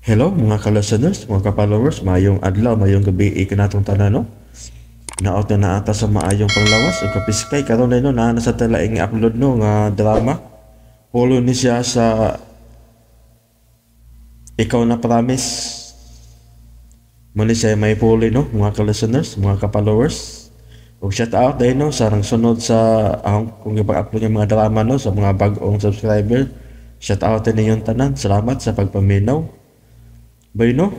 Hello mga ka-listeners, mga ka-followers, mayong adlaw, mayong gabi ikanatong tanan no. Naot na naata sa maayong panglawas ug kapiskay karon no na sa tala ing upload no nga drama. Polo ni siya sa Ikaw na Promise. Muli siya may puli no mga ka-listeners, mga ka-followers. Ug shout out din no sa rang sunod sa kung ipag-upload ng mga drama no sa mga bag-ong subscriber. Shout out din yung tanan. Salamat sa pagpaminaw. Bayno,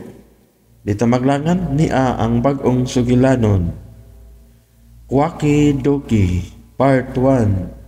dito maglangan ni ang bagong sugilanon. Kwaki Doki Part 1.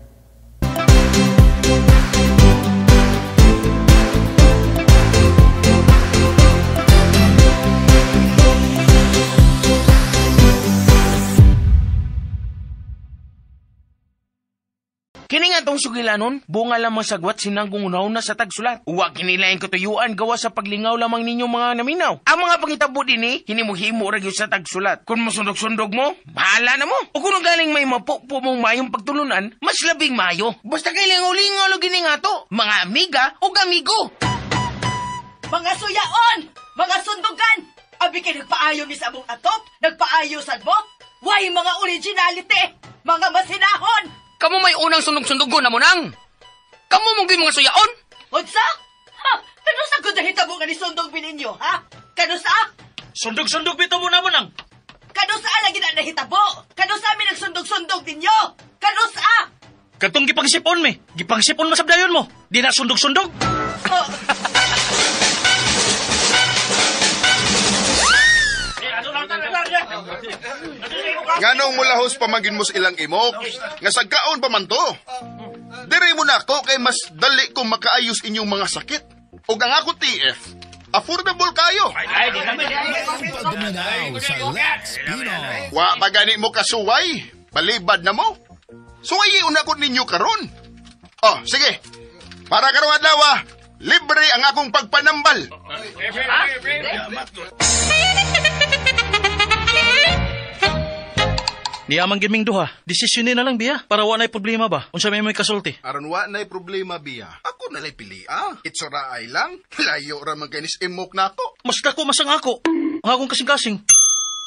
Kini nga tong sugilanon, bunga lamang sagwat sinanggung una sa tagsulat. Uwa kinilaing katuyuan gawa sa paglingaw lamang ninyo mga naminaw. Ang mga pangitabo din hinimuhimo ra gyud sa tagsulat. Kung masundog-sundog mo, bahala na mo. O kung galing may mapupo mong mayong pagtulunan, mas labing mayo. Basta kailangaw-lingaw lo gini nga to, mga amiga o amigo. Mga suyaon! Mga sundugan! Abi kay nagpaayo ni sa among atop, nagpaayo sad mo? Why mga originality? Mga masinahon! Kamu may unang sundog-sundugon na mo nang. Kamu mong mga suyaon? Unsa? Ha? Kano sa gud nahitabo nga ni sundog bininyo, ha? Kano sa? Sundog-sundog bito mo na mo nang. Kano sa lagi na nahitabo? Kano sa amin nagsundog-sundog ninyo? Kano sa? Katong gipangsipon me. Gipangsipon mo sa dayon mo. Di na sundog-sundog. Oh. Nganong mulahos pamagin mo sa ilang imok, nga sagkaon pa man to. Diri mo na ako kay mas dali kong makaayos inyong mga sakit. O ang ako TF, affordable kayo. Wa pagani mo kasuway, palibad na mo. Suwayi una ko ninyo karon. Oh, sige. Para karong adlaw, libre ang akong pagpanambal. Ni amang giming duha, desisyonin na lang biya para wa nay problema ba? Unsa may kasulti? Aron wa nay problema biya. Ako na lay pili It's ay lang. Layo ra man kanis imok nako. Mas dako mas ang ako. Ang akong kasing-kasing.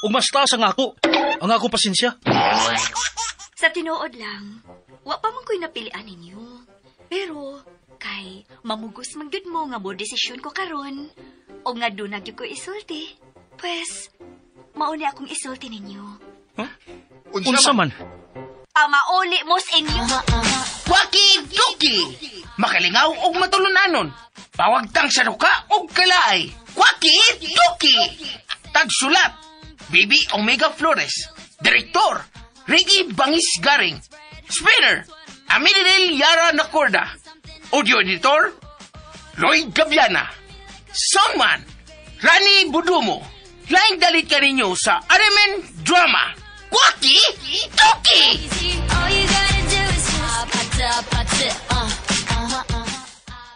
Ug mas taas ang ako. Ang akong pasensya. Sa tinuod lang, wa pa man ko'y napilian ninyo. Pero, kay mamugos man gyud mo nga mo desisyon ko karon. O nga doon nagyud ko isulti. Pues, mauni akong isulti ninyo. Huh? Unsa man? Mauli mo sa inyo. Kwaki-duki! Makalingaw o matulunanon. Pawagtang sa duka o kalay. Kwaki-duki! Tagsulat, Bibi Omega Flores. Direktor, Reggie Bangis Garing. Spinner, Aminidel Yara Nacorda. Audio editor, Roy Gabiana. Songman, Rani Budumo. Laing dalit ka ninyo sa Aramen Drama. Kwaki! Tuki!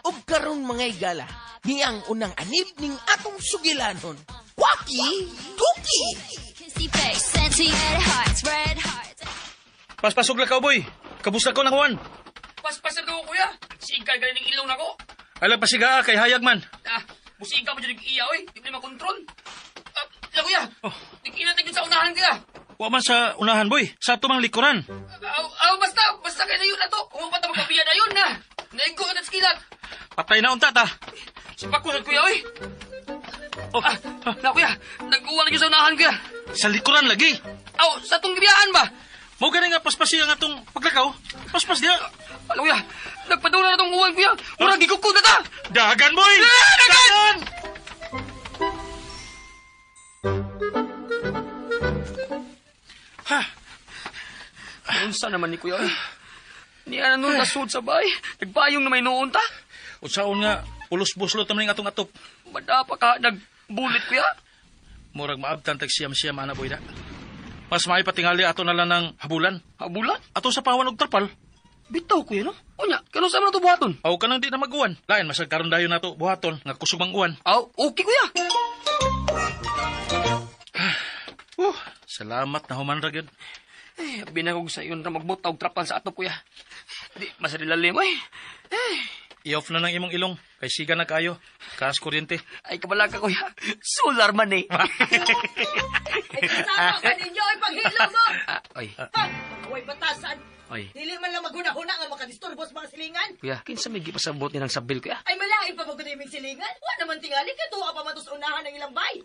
Ug karon mga igala, niyang unang anib ning atong sugilanon. Kwaki! Tuki! Paspasog la ka boy. Kabusta ko na kuan. Paspasan ko, kuya. Sigay galing ng ilong na ko. Alam pa siga kay hayag man. Musiga mo dyan iya, oy. Di mo makontrol. Kuya. Di kinatagin sa unahan, kuya. Wa man sa unahan boy. Sa tumang likuran. Basta kayo na yun na to. Kung pa ta magpapiya na yun, na. Naigo ka na skilat. Patay na unta ta. Sipakunan, kuya, oy. Kuya. Nag-uwang niyo sa unahan, kuya. Sa likuran lagi. Sa itong gibiyahan ba? Mao gani nga paspasi ang atong paglakaw. Paspas dia. Kuya. Nagpadula na itong uwan, kuya. Murang gigukod na ta. Dagan boy. Dagan! Unsa naman ni kuya? Niya na nun nasud sa bay. Nagbayong na may noon ta. Unsaon nga ulos-buslot naman ng atong atop. Madapa ka nagbulit kuya. Murag maabtan tag siyam-siyam ana boy da. Mas may patingali ato na lang ng habulan. Habulan? Ato sa pawan og tarpal. Bitaw kuya no? Unya, kano sa man to buhaton? Aw kanang di na maguwan. Lain masag karon dayon nato buhaton nga kusog mang uwan. Okay kuya. Salamat na human ra gyud. Binagog sa iyon na magbutaw trapal sa ato kuya. Di masarilalim ay. I-off na ng imong ilong. Kay siga na kayo. Kaas kuryente. Ay, kabala ka, kuya. Solar man eh. Ay, kasama ka ninyo ay paghilo mo! Ay, Ha? Huwag batasan! ay. Dili man lang maghuna-huna nga makadisturbo sa mga silingan! Kuya, kinsa may gipasabot ni ng sabil, kuya? Ay, malain pa magkudiming silingan! Wa naman tingali ka tuwa pa matos unahan ng ilang bay!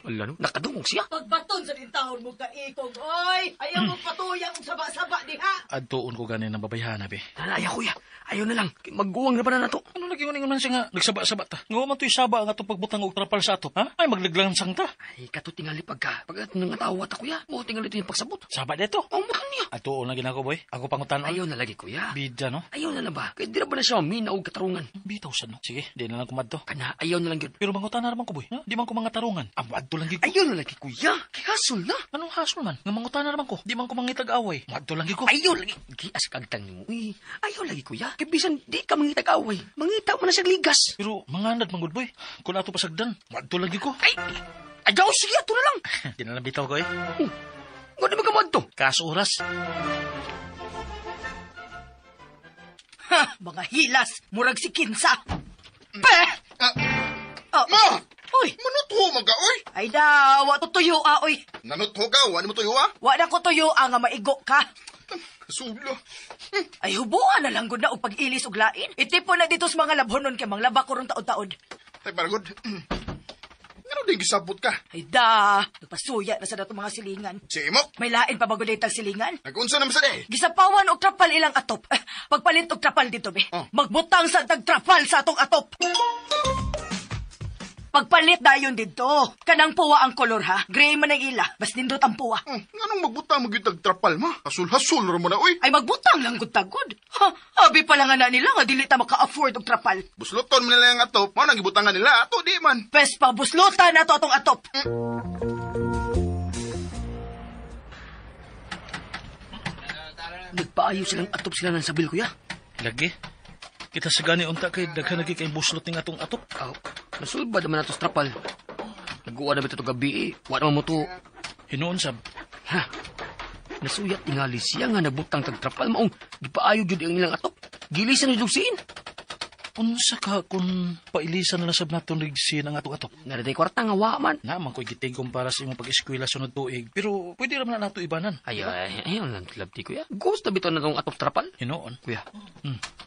Wala no, nakadungog siya. Pagbaton sa dintahon mo kaikog, oy! Ayaw mo patuyang og saba-saba diha! Adtuon ko ganin ng babayhana, be. Alaya, kuya. Ayaw na lang. Magguwang na ba na nato? Ano lagi ko man siya nga nagsaba-saba ta? Ngawa man to'y saba nga itong pagbutang og trapal sa atop, ha? Ay, maglaglansang ta. Ay, kato tingali pagka. Pag nang atawa ta, kuya. Mo tingali ito yung pagsabot. Saba dito. Oh, mukhang niya. Adtuon na ginako, boy. Ako pangutan. Ayaw na lagi, kuya. Bidya, no? Ayaw na lang ba? Kaya di na ba na siya mina og katarungan? Bitaw sa no. Sige, di na lang kumadto. Kana, ayaw na lang yun. Pero mangutan na naman ko, boy. Ha? Di man ko mga tarungan. Amadto lang gid ko. Ayaw na lagi, kuya. Kihasol na. Anong hasol man? Nga mangutan na naman ko. Di man ko mangitag away. Amadto lang gid ko. Ayaw lagi. Gias kagtang mo. Uy, ayaw lagi, kuya. Kaya bisan di ka mangitag away. Mangita mo na siya ligas. Pero manganad man gud, boy. Kung ato pasagdan, amadto lang gid ko. Ay, ayaw, sige, ato na lang. Di na lang bitaw ko, eh. Nga di magkamad to. Kaas oras. Ha! Mga hilas! Murag si Kinsa! Peh! Oh. Ma! Uy! Manutho mga oy! Ay da, wa to tuyo oy! Nanutho ka, wala mo tuyo ha? Wa na ko tuyo nga maigo ka! Kasulo. Ay hubuan na lang gud na og pag-ilis og lain. Itipo na dito sa mga labhonon kay manglaba ko rong taod-taod. Ay, baragod. Ano din gisabot ka? Ay da, nagpasuya na sa dato mga silingan. Si Imok? May lain pa bago ditang silingan. Nag-unsa naman sa day? Gisapawan og trapal ilang atop. Pagpalit og trapal dito be. Oh. Magbutang sa tagtrapal sa atong atop. Pagpalit dayon dito. Kanang puwa ang kolor ha. Gray man ang ila. Bas nindot ang puwa. Anong magbutang magyutag trapal, ma? Hasul-hasul mo na, oy. Ay magbutang lang gud tagod. Ha, abi pa lang nga na nila nga dili ta maka-afford og trapal. Busluton mo nila yung atop, mo nang gibutangan nila, ato di man. Pes pa buslutan na to atong atop. Nagpaayo silang atop sila ng sabil, kuya. Lagi. Kita sa gani unta kay daghan lagi kay buslot ning atong atop. Aw, nasulbad naman nato sa trapal. Nag-uwa na ba ito gabi eh. Wa naman mo to. Hinuon sab. Ha? Nasuyat tingali siya nga nagbutang tagtrapal maong gipaayo jud ang ilang atop. Gilisan ni Dugsiin. Unsa ka kung pailisan na lang sab naton rigsin ang atong atop? Naraday kwarta nga wa man. Naman ko'y gitigom para sa imong pag-eskwela sunod tuig. Pero pwede raman na nato ibanan. Ayaw lang tilabti, kuya. Gusto bito na tong atop trapal. Hinuon. Kuya,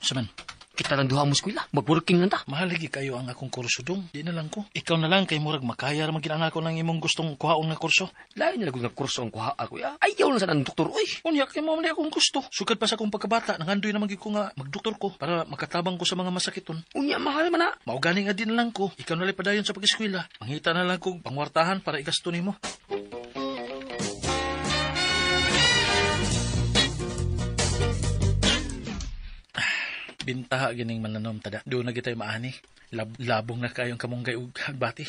Saman. kita lang duha mo eskwela. Mag-working lang ta. Mahal lagi kayo ang akong kurso dong. Di na lang ko. Ikaw na lang kay murag makaya ra maging ko ng imong gustong kuhaon nga kurso. Lain na lang nga kurso ang kuha, kuya. Ayaw lang sa ng doktor, uy. Unya kay mo man akong gusto. Sugad pa sa akong pagkabata nangandoy naman gyud ko nga magdoktor ko para makatabang ko sa mga masakiton. Unya, mahal man na. Mao gani nga din na lang ko. Ikaw na lang padayon sa pag-eskwela. Mangita na lang kong pangwartahan para igasto nimo. Bintaha gining mananom tada. Doon na gitay maani. Labong na kayong kamunggay ug bati.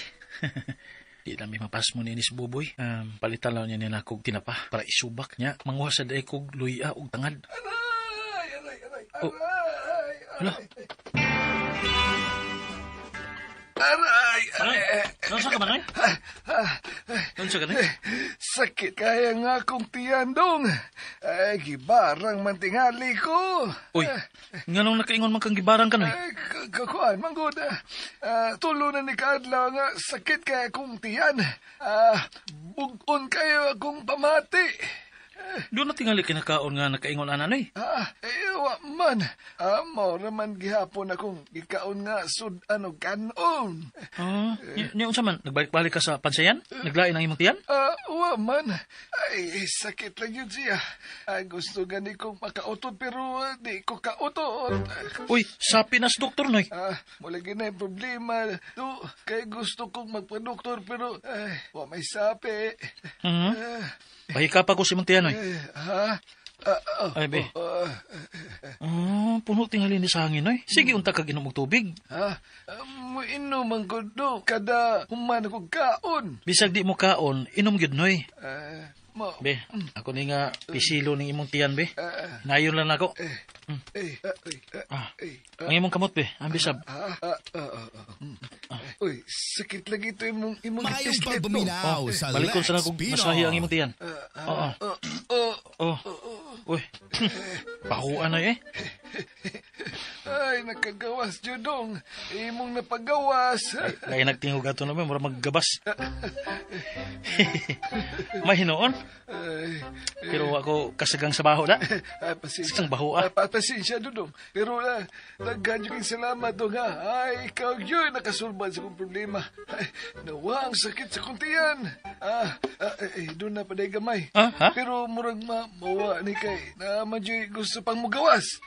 Di na may mapas mo ni Nis Buboy. Palitan lang niya niya na kog tinapa para isubak niya. Manguha sa day kog luya ug tangad. Oh. Hala. Saan ka man, ay? Saan ka na? Sakit kaya nga akong tiyan dong. Ay, gibarang mantingali ko. Uy, nga nung nakaingon man kang gibarang ka, noy? Kakuan, manggod. Tulo na ni Kadlaw nga sakit kaya akong tiyan. Bugon kayo akong pamati. Doon na tingali kinakaon nga nakaingon ananoy. Wa man. Mo raman gihapon akong gikaon nga sudan og kanon. Niya unsa man, nagbalik-balik ka sa pansayan? Naglain ang imong tiyan? Wa man. Ay, sakit lang yun siya. Gusto gani kong makautod pero di ko kautot. Uy, sapi na sa doktor, noy. Mula gina yung problema. Kaya gusto kong magpa-doktor pero wa may sapi. Pahika pa ko si imong tiyan, noy. Ay, be. Puno tingali ni sa hangin, noy. Sige, unta kag inom og tubig. Inom ang gudo kada human akong kaon. Bisag di mo kaon, inom gyud, noy. Mo. Be, ako ni nga pisilo ning imong tiyan, be. Nayon lang ako. Ang imong kamot, be. Ang bisab. Uy, sakit lagi ito imong Mayong itislit, no? pagbuminaw sa Balikon sa Let's nagong Spin masahi ang Off. imong tiyan. Oo. Uy, pahuan na eh. Ay, nakagawas, Judong. Imong napagawas. Lain nagtingog ato naman, mura maggabas. May hinoon. Pero ako kasagang sa baho na. Pasensya. Isang baho Pasensya, Dudong. Pero nagganyo kayong salamat doon ha. Ay, ikaw yun nakasulbad sa kong problema. Ay, nawa ang sakit sa kuntiyan. Doon na paday gamay. Ha? Pero murag mawa ni kay na madyo'y gusto pang mugawas.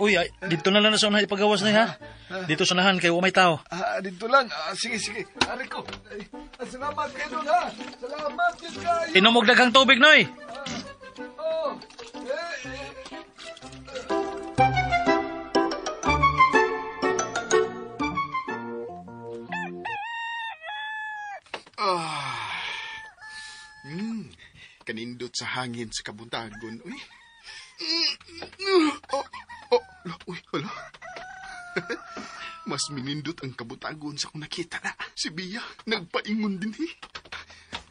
Uy, dito na lang na sa unahan ipagawas na ha. Dito sa unahan kayo may tao. Dito lang. Sige. Ari ko. Salamat kayo doon ha. Salamat yun kayo. Inumog daghang tubig, Noy. Kanindot sa hangin sa kabuntagon. Uy. Uy, hala. Mas minindot ang kabuntagon sa kung nakita na. Si Bia, nagpaingon din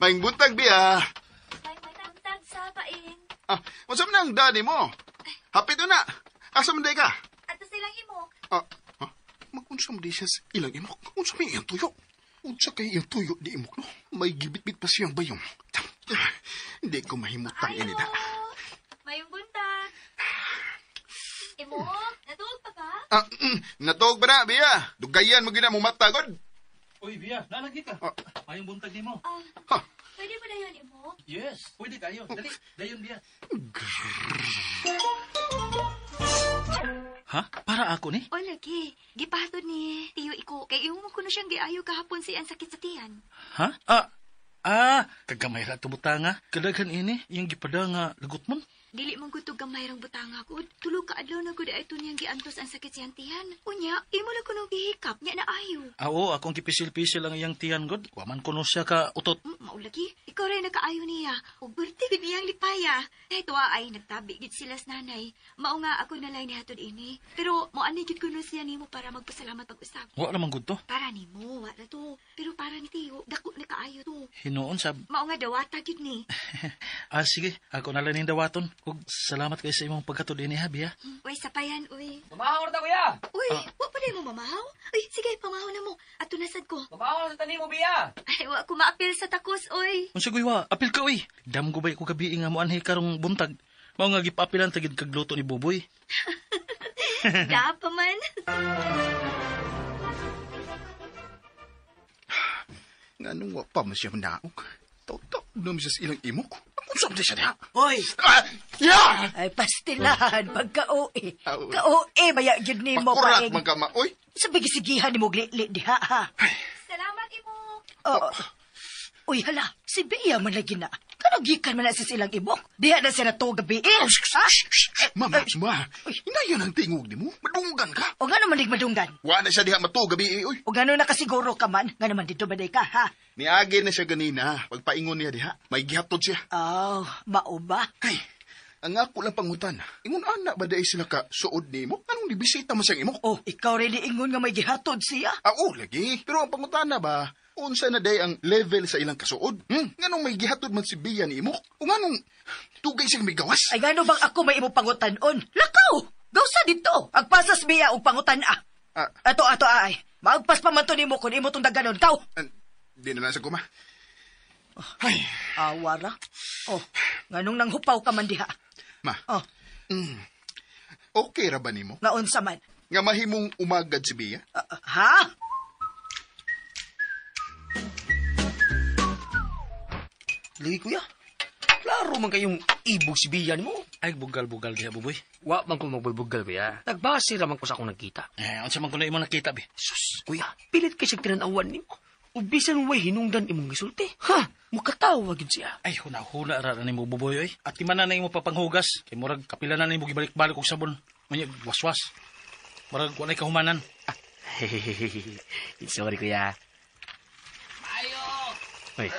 Maing buntag, Bia. May matangtag sa paing. Masam na ang daddy mo. Hapit na. Asam day ka? Ato silang imo. Mag-unsam di siya sa ilang imok. Unsam may iyang tuyo. Unsa kay iyang tuyo di imok, no? May gibit-bit pa siyang bayong. Hindi ko mahimutang inida. Mayong buntag. Imo, natulog pa ka? Natuog ba na, Bia? Dugayan mo gina mo matagod. Uy, Bia, nalagi ka. Mayong buntag ni mo. Pwede mo na yun, Imo? Yes, pwede kayo. Dali, dayon, Bia. Ha? Para ako ni? O, lagi. Gipahatod ni Tiyo Iko. Kay imo ko na siyang giayo kahapon sa iyang sakit sa tiyan. Ha? Kagamay ra tumutanga. Kadaghan ini, yung gipada nga lagot man. Dili mong gutog gamay rang butanga ko. Tulog ka adlaw na gud ay niyang giantos ang sakit sa iyang tiyan. Unya, imo na kuno gihikap nya na ayo. Oo, akong gipisil-pisil ang iyang tiyan god. Waman kuno siya ka utot. Maulagi, ikaw rin nakaayo niya. Ug birti gid niyang lipaya. Kahit wa ay nagtabi gid sila sa nanay. Mao nga ako nalay ni hatod ini. Pero mo ani gid kuno siya nimo para magpasalamat pag-usap. Wa naman gud to. Para nimo, wa na to. Pero para ni Tiyo, dako na kaayo to. Hinoon sab. Mao nga dawata gid ni. Sige, ako na lang ning dawaton. Ug salamat kay sa imong pagkatod ini ha, Bia. Uy, sapayan, uy. Mamahaw na kuya. Uy, wa pa mo mamahaw? Uy, sige, pamahaw na mo. Ato nasad ko. Mamahaw sa tanim mo, Bia. Ay, wa ko maapil sa takos, uy. Unsa wa, apil ka uy. Dam ko bay ko gabi nga mo anhi karong buntag. Mao nga gipapilan tagid kag luto ni Buboy. Da pa man. Nganong wa pa man siya manaog. Taw-taw naman siya sa ilang imok. Unsam di siya niya? Hoy! Yeah! Ay, pastilahan, pagka-OE. Ka-OE, maya yun ni mo Pakurat paing. magkama. Uy! Sa bigisigihan ni mo glit-lit diha, ha? Salamat, Imo. Uy, hala, si Bea man lagi na. Kanagikan man na sa silang ibok. Diha na siya na to gabi, ha? Mama, hinayan ang tingog ni mo. Madunggan ka. O nga naman madunggan. Wa na siya diha matugabi, uy. O nga nakasiguro ka man, nga naman dito baday ka, ha? Niagi na siya ganina. Pagpaingon niya diha, may gihatod siya. Oh, mao ba? Ay, ang ako lang pangutan. Ingon anak ba dahil sila ka suod ni mo? Anong nibisita mo siyang imok? Oh, ikaw rin iingon nga may gihatod siya. Lagi. Pero ang pangutan na ba, unsa na day ang level sa ilang kasuod? Nganong may gihatod man si Bia ni imok? O nganong tugay siyang may gawas? Ay, gano bang ako may imo pangutan-on? Lakaw! Gawsa dito! Agpasas Bea og pangutan a. Ato, ay. Maagpas pa man to nimo kung imo tong daganon. Kaw! Di na lang sa kuma. Ay. Awara. Oh, nganong nanghupaw ka man diha? Ma. Oh. Okay ra ba nimo? Nga unsa man? Nga mahimong umagad si Bia? Ha? Lagi kuya. Klaro man kayong ibog si Bia mo. Ay, bugal-bugal diha, Buboy. Wa man ko magbubugal, kuya. Nagbase raman ko sa akong nagkita. Unsa man kuno imo nakita, Bi? Sus, kuya, pilit kay siyang tinanawan nimo. Ubisan way hinungdan imong gisulti. Ha? Mukatawa gid siya. Ay, huna-huna ra nimo, Buboy, oy. At timan na imo papanghugas. Kay murag kapila na nimo gibalik-balik og sabon. Manya waswas. Murag walay kahumanan. Sorry, kuya. Uy.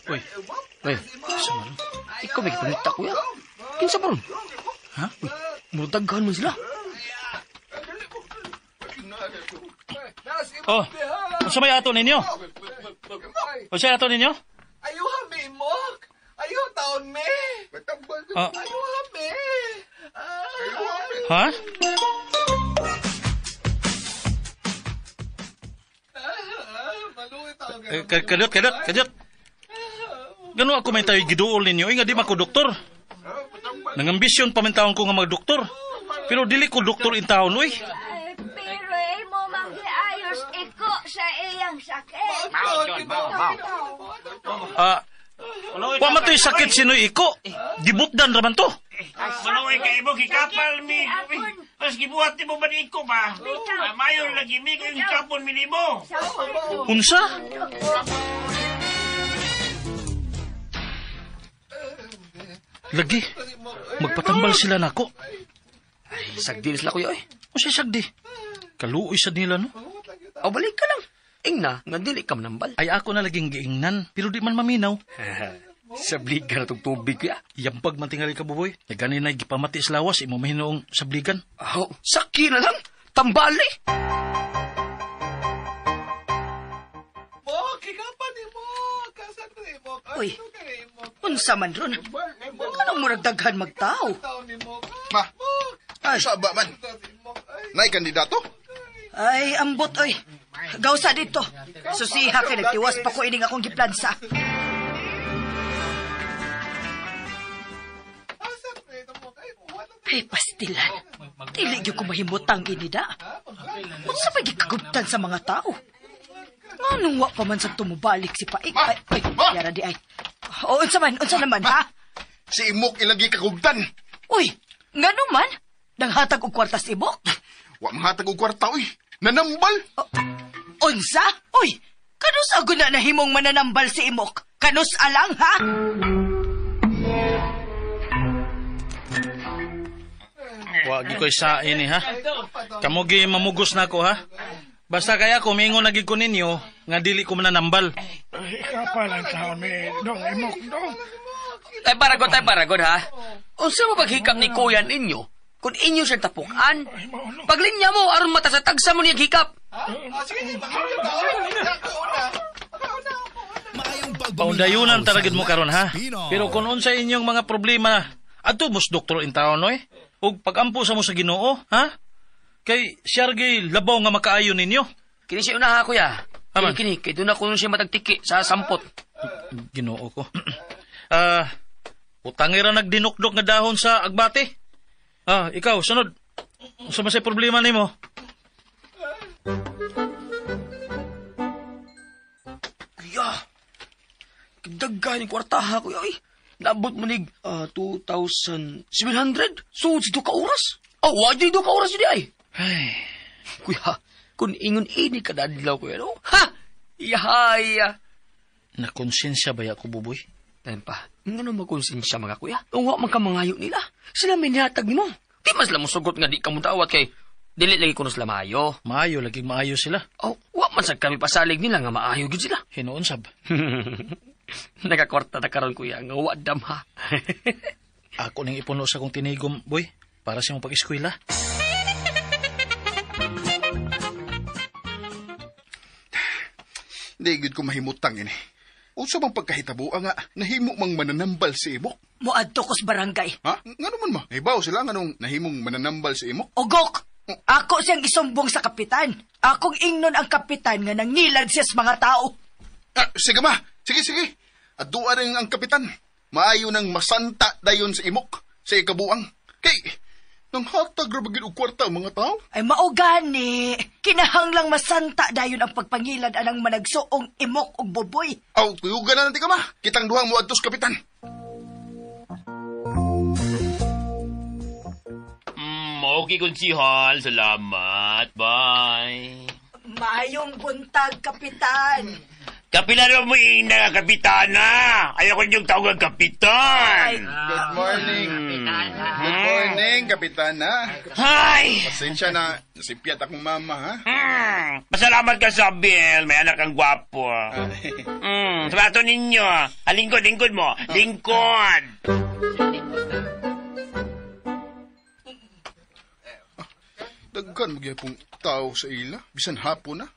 Uy. Ikaw may kipanita, kuya. Kinsa pa ron? Ha? Uy, murutaghan man sila. Oh, unsa may ato ninyo? Unsa ato ninyo? Ayaw hami, Mok! Ayaw taon, me! Ayaw hami! Ha? Kadyot. Gano ako may tayo giduol ninyo, nga di mako doktor. Nangambisyon pamintaon ko nga mga doktor. Pero dili ko doktor in taon, uy. Pero mo mag-iayos iko sa iyang sakit. Wa man to'y sakit sinoy iko. Gibutdan raman to. Maluwi ka mo, gikapal mi. Mas gibuhat mo ba ni ko ba? Mayor lagi mi ko yung sapon minimo. Unsa? Lagi, magpatambal sila nako. Ay, sagdi na sila kuya eh. O siya sagdi. Kaluoy sa nila, no? O, balik ka lang. Ingna, nga dili ka manambal. Ay ako na laging giingnan, pero di man maminaw. Sabligan na itong tubig kuya. Yampag man tingali ka, buboy. E ganina gipamati sa lawas, imo mahinoong sabligan. Oh, saki na lang. Tambali. Uy, unsa man ron? Anong mo nagdaghan magtao? Ma, sa ba man? Nay kandidato? Ay, ambot, oy. Gawsa dito. Susiha kay nagtiwas pa ko ining akong giplansa. Ay, pastilan. Dili gyud ko mahimutang inida. Unsa pa gikagubtan sa mga tao? Anong wa pa man sa tumubalik si Paik? Ay, yara di ay. O, unsa naman, ha? Si Imok ilagi kagubtan. Uy, nga naman? Nanghatag og kwarta si Imok? Wa mahatag og kwarta, uy. Nanambal. Unsa? Uy, kanus ako na nahimong mananambal si Imok? Kanus alang, ha? Wagi ko'y sa ini, ha? Kamugi mamugos na ako, ha? Basta kaya ko, mingon nagig ko ninyo, nga dili ko mananambal. Kapal ang taon ni Dong Imok, Dong. Tay paragon, ha? Unsa mo paghikap ni kuya ninyo? Kung inyo siya tapukan, paglinya mo, aron mata sa tagsa mo niya hikap. Paundayunan talagid mo karon, ha? Pero kung unsa inyong mga problema, ato mos doktor in taon, oy? O pagampo sa mo sa Ginoo, ha? Kay siyargay labaw nga makaayo ninyo. Kini siya una ha, kuya. Aman. Kini, kay doon ako siya matagtiki sa sampot. Ginoo ko. Utangira nagdinukdok nga dahon sa agbate. Ikaw, sunod. Unsa man say problema nimo? Kuya, daggan yung kwartaha, kuya, eh. Naabot mo nig 2,700. So, dito ka oras? Wadi do ka oras yun, ay. Ay, Kuya, kung ingon ini ka dadlaw, kuya, no? Ha! Iyahaya! nakonsensya ba ako, buboy? Tayo pa, nga naman makonsensya mga kuya. Kung wa man ka mangayo nila, sila may nihatag mo. Di mas lang mo sugot nga di ka mo dawat kay dili lagi kuno sila maayo. Maayo, laging maayo sila. Wa man sad kami pasalig nila nga maayo gid sila. Hinoon sab. Nagakwarta na karon kuya, nga wa dam ha. Ako nang ipuno sa kong tinigom, boy, para sa mong pag-eskwela. Di gud ko mahimutang ini. Unsa bang pagkahitabo nga nahimo mang mananambal si Imok? Muadto ko sa barangay. Ha? Ngano man ma? Ibaw sila nganong nahimong mananambal si Imok? Ogok! Ako siyang isumbong sa kapitan. Akong ingnon ang kapitan nga nangilad siya sa mga tao. Sige ma. Sige. Adua rin ang kapitan. Maayo nang masanta dayon si Imok sa ikabuang. Kay nang hatag ra bagid og kwarta ang mga tao? Ay maugani. Kinahanglang masanta dayon ang pagpangilad anang managsuong Imok ug Boboy. Tuyugan na natin ka ma. Kitang duhang mo adtos kapitan. Okay, Konsihal. Salamat. Bye. Maayong buntag, kapitan. Kapilan mo ina, kapitana. Ayaw ko yung tawag kapitan. Good morning. Good morning, kapitana. Hi! Pasensya na. Nasipyat akong mama, ha? Pasalamat ka sa Bill. May anak kang gwapo. Sabato ninyo. Lingkod mo. Lingkod. Daghan magyapong tao sa ila. Bisan hapon na.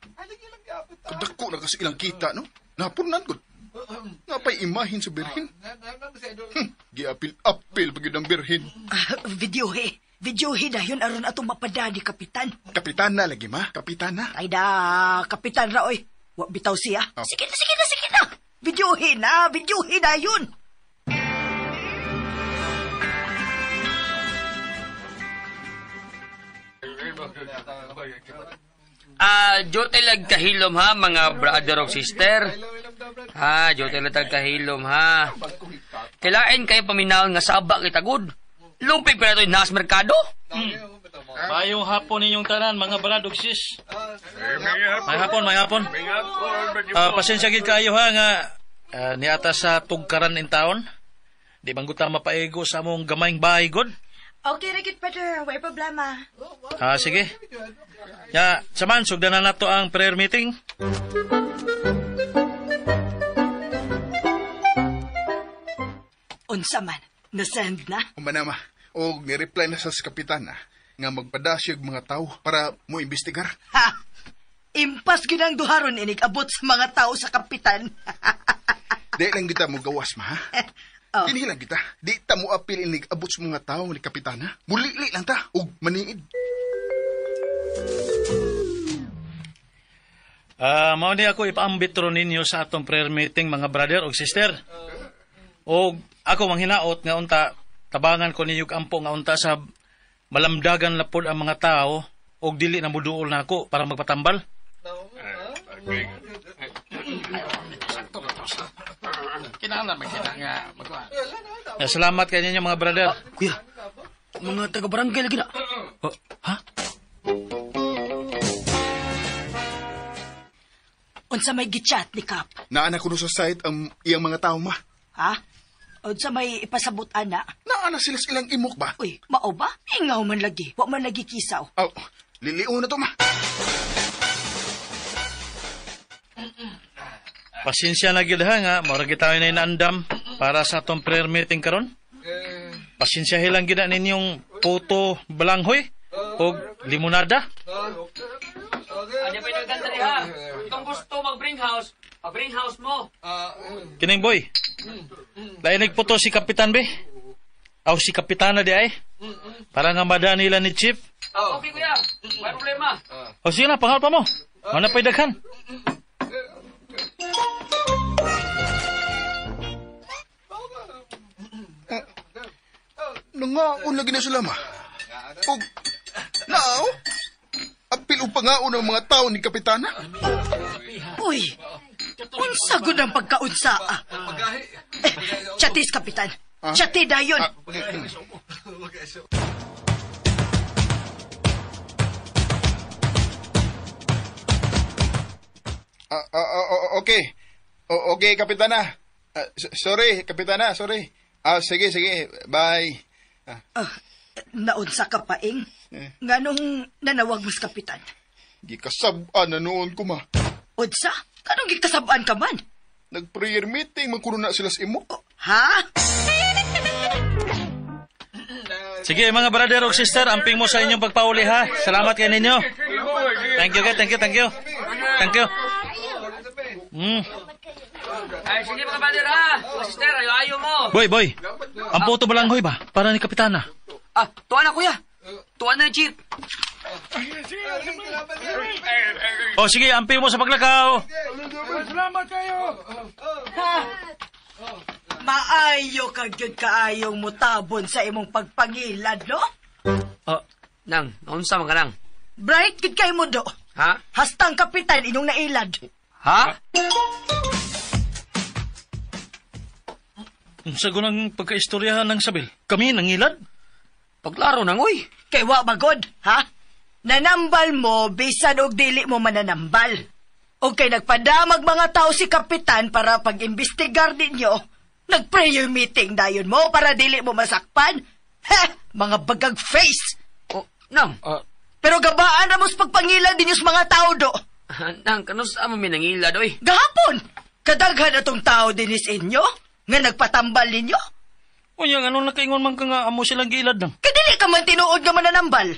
Kadako na kasi ilang kita, no? Napunan ko. Napay imahin sa birhin. Giapil-apil pagid ang birhin. Videohe dayon aron atong mapadani, kapitan. Kapitana lagi, ma. Kapitana. Ay da, kapitan ra, oy. Wa bitaw siya. Oh. Sige na. Videohin na yun. Jote lag kahilom ha, mga brother o sister. Jote lag kahilom ha. Kailain kayo paminaon nga sabak kita good. Lumpig pa na ito yung nas merkado. Mayong hapon ninyong tanan, mga brad ug sis. May hapon. Pasensya gid kayo ha nga niata sa tugkaran in taon. Di bang guta mapaigo sa among gamayng bahay god. Okay, Rigid Brother. Way problema. Sige. Ya, saman sugdan na nato ang prayer meeting. Unsa man, nasend na? Umanama, o ni-reply na sa kapitana nga magpadasyog mga tao para mo imbestigar. Ha! Impas ginang duharon inig abot sa mga tao sa kapitan. Di lang kita mo gawas ma, ha? Oh. Dinhi lang kita. Di ta mo apil inig abot sa mga tao ni kapitana. Mulili lang ta, ug maniid. Mao ni ako ipaambitro ninyo sa atong prayer meeting, mga brother ug sister. O ako manghinaot nga unta tabangan ko ninyo ampo nga unta sa malamdagan lapod ang mga tao og dili na muduol nako para magpatambal. Salamat kay ninyo, mga brother. Kuya, mga taga-barangay lagi na. Ha? Unsa may gichat ni Kap? Naana ko no sa site ang iyang mga tao ma. Ha? Unsa may ipasabot ana? Naana sila ilang imok ba? Uy, mao ba? Ingaw man lagi. Wa man lagi kisaw. Oh, liliw na to ma. Pasensya na gid ha nga mora kita na inaandam para sa atong prayer meeting karon. Pasensya lang gid na ninyong puto balanghoy og limonada. Ano pa yung ganda ha? Itong gusto mag-bring house, bring house mo. Kining boy. Lain nagputo si Kapitan be. Aw si Kapitana di ay. Para nga mada nila ni Chief. Okay kuya, may problema. O sige na, pangal pa mo. Manapay daghan. Nangaon lagi na sila ma. Ug now, apil o pangaon ang mga tao ni kapitana. Uy, unsa gud ang pagkaunsa? Chatis, Kapitan. Chati dayon. Okay. Okay, kapitana. Sorry, kapitana, sorry. Sige. Bye. Naunsa ka paing? Nganong nanawag mo sa Kapitan? Gikasab-an na noon ko ma. Unsa? Kanong gikasabaan ka man? Nag-prayer meeting, magkuno na sila sa imo. Ha? Sige mga brother ug sister, amping mo sa inyong pagpauli ha. Salamat kay ninyo. Thank you. Ay, sige mga brother ha. Sister, ayaw mo. Boy. Ang puto balanghoy ba? Para ni Kapitana. Tuwan na kuya. Tuwan na Chief. O sige, amping mo sa paglakaw. Salamat kayo. Maayo ka gyud kaayong mutabon sa imong pagpangilad, no? Nang, naunsa man ka nang? Bright gid kay mo do. Ha? Hastang Kapitan inyong nailad. Ha? Sa gunang pagkaistoryahan ng sabil, kami nangilad. Paglaro nang, uy. Kay wa magod, ha? Nanambal mo bisan og dili mo mananambal. O kay nagpadamag mga tao si Kapitan para pag-imbestigar ninyo, nag-prayer meeting dayon mo para dili mo masakpan. Mga bagag face. Nang. Pero gabaan na mo sa pagpangilad ninyo sa mga tao do. Nang, kanus mo minangilad, uy. Gahapon, kadaghan atong tao dinis inyo, nga nagpatambal ninyo. Unya, anong nakaingon man ka nga amo silang gilad nang? Kadili ka man tinuod nga mananambal.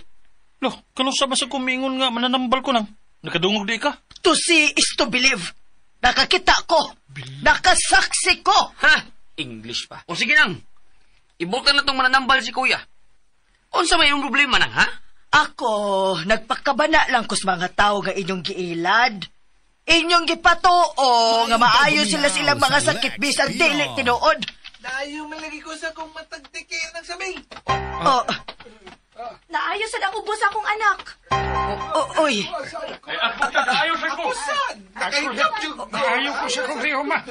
Loh, kanusa ba sa kumingon nga mananambal ko nang? Nakadungog di ka? To see is to believe. Nakakita ko. Nakasaksi ko. Ha? English pa. O sige nang. Ibulkan na tong mananambal si kuya. Unsa may yung problema nang, ha? Ako, nagpakabana lang ko sa mga tao nga inyong giilad. Inyong gipatuo nga maayo silang mga sakit bisag dili tinuod. Dayo malagi ko sa kong matagtiki ng sabi. Oh, Naayo sa ubos akong anak. uy. Naayo ko sa kong rihoma.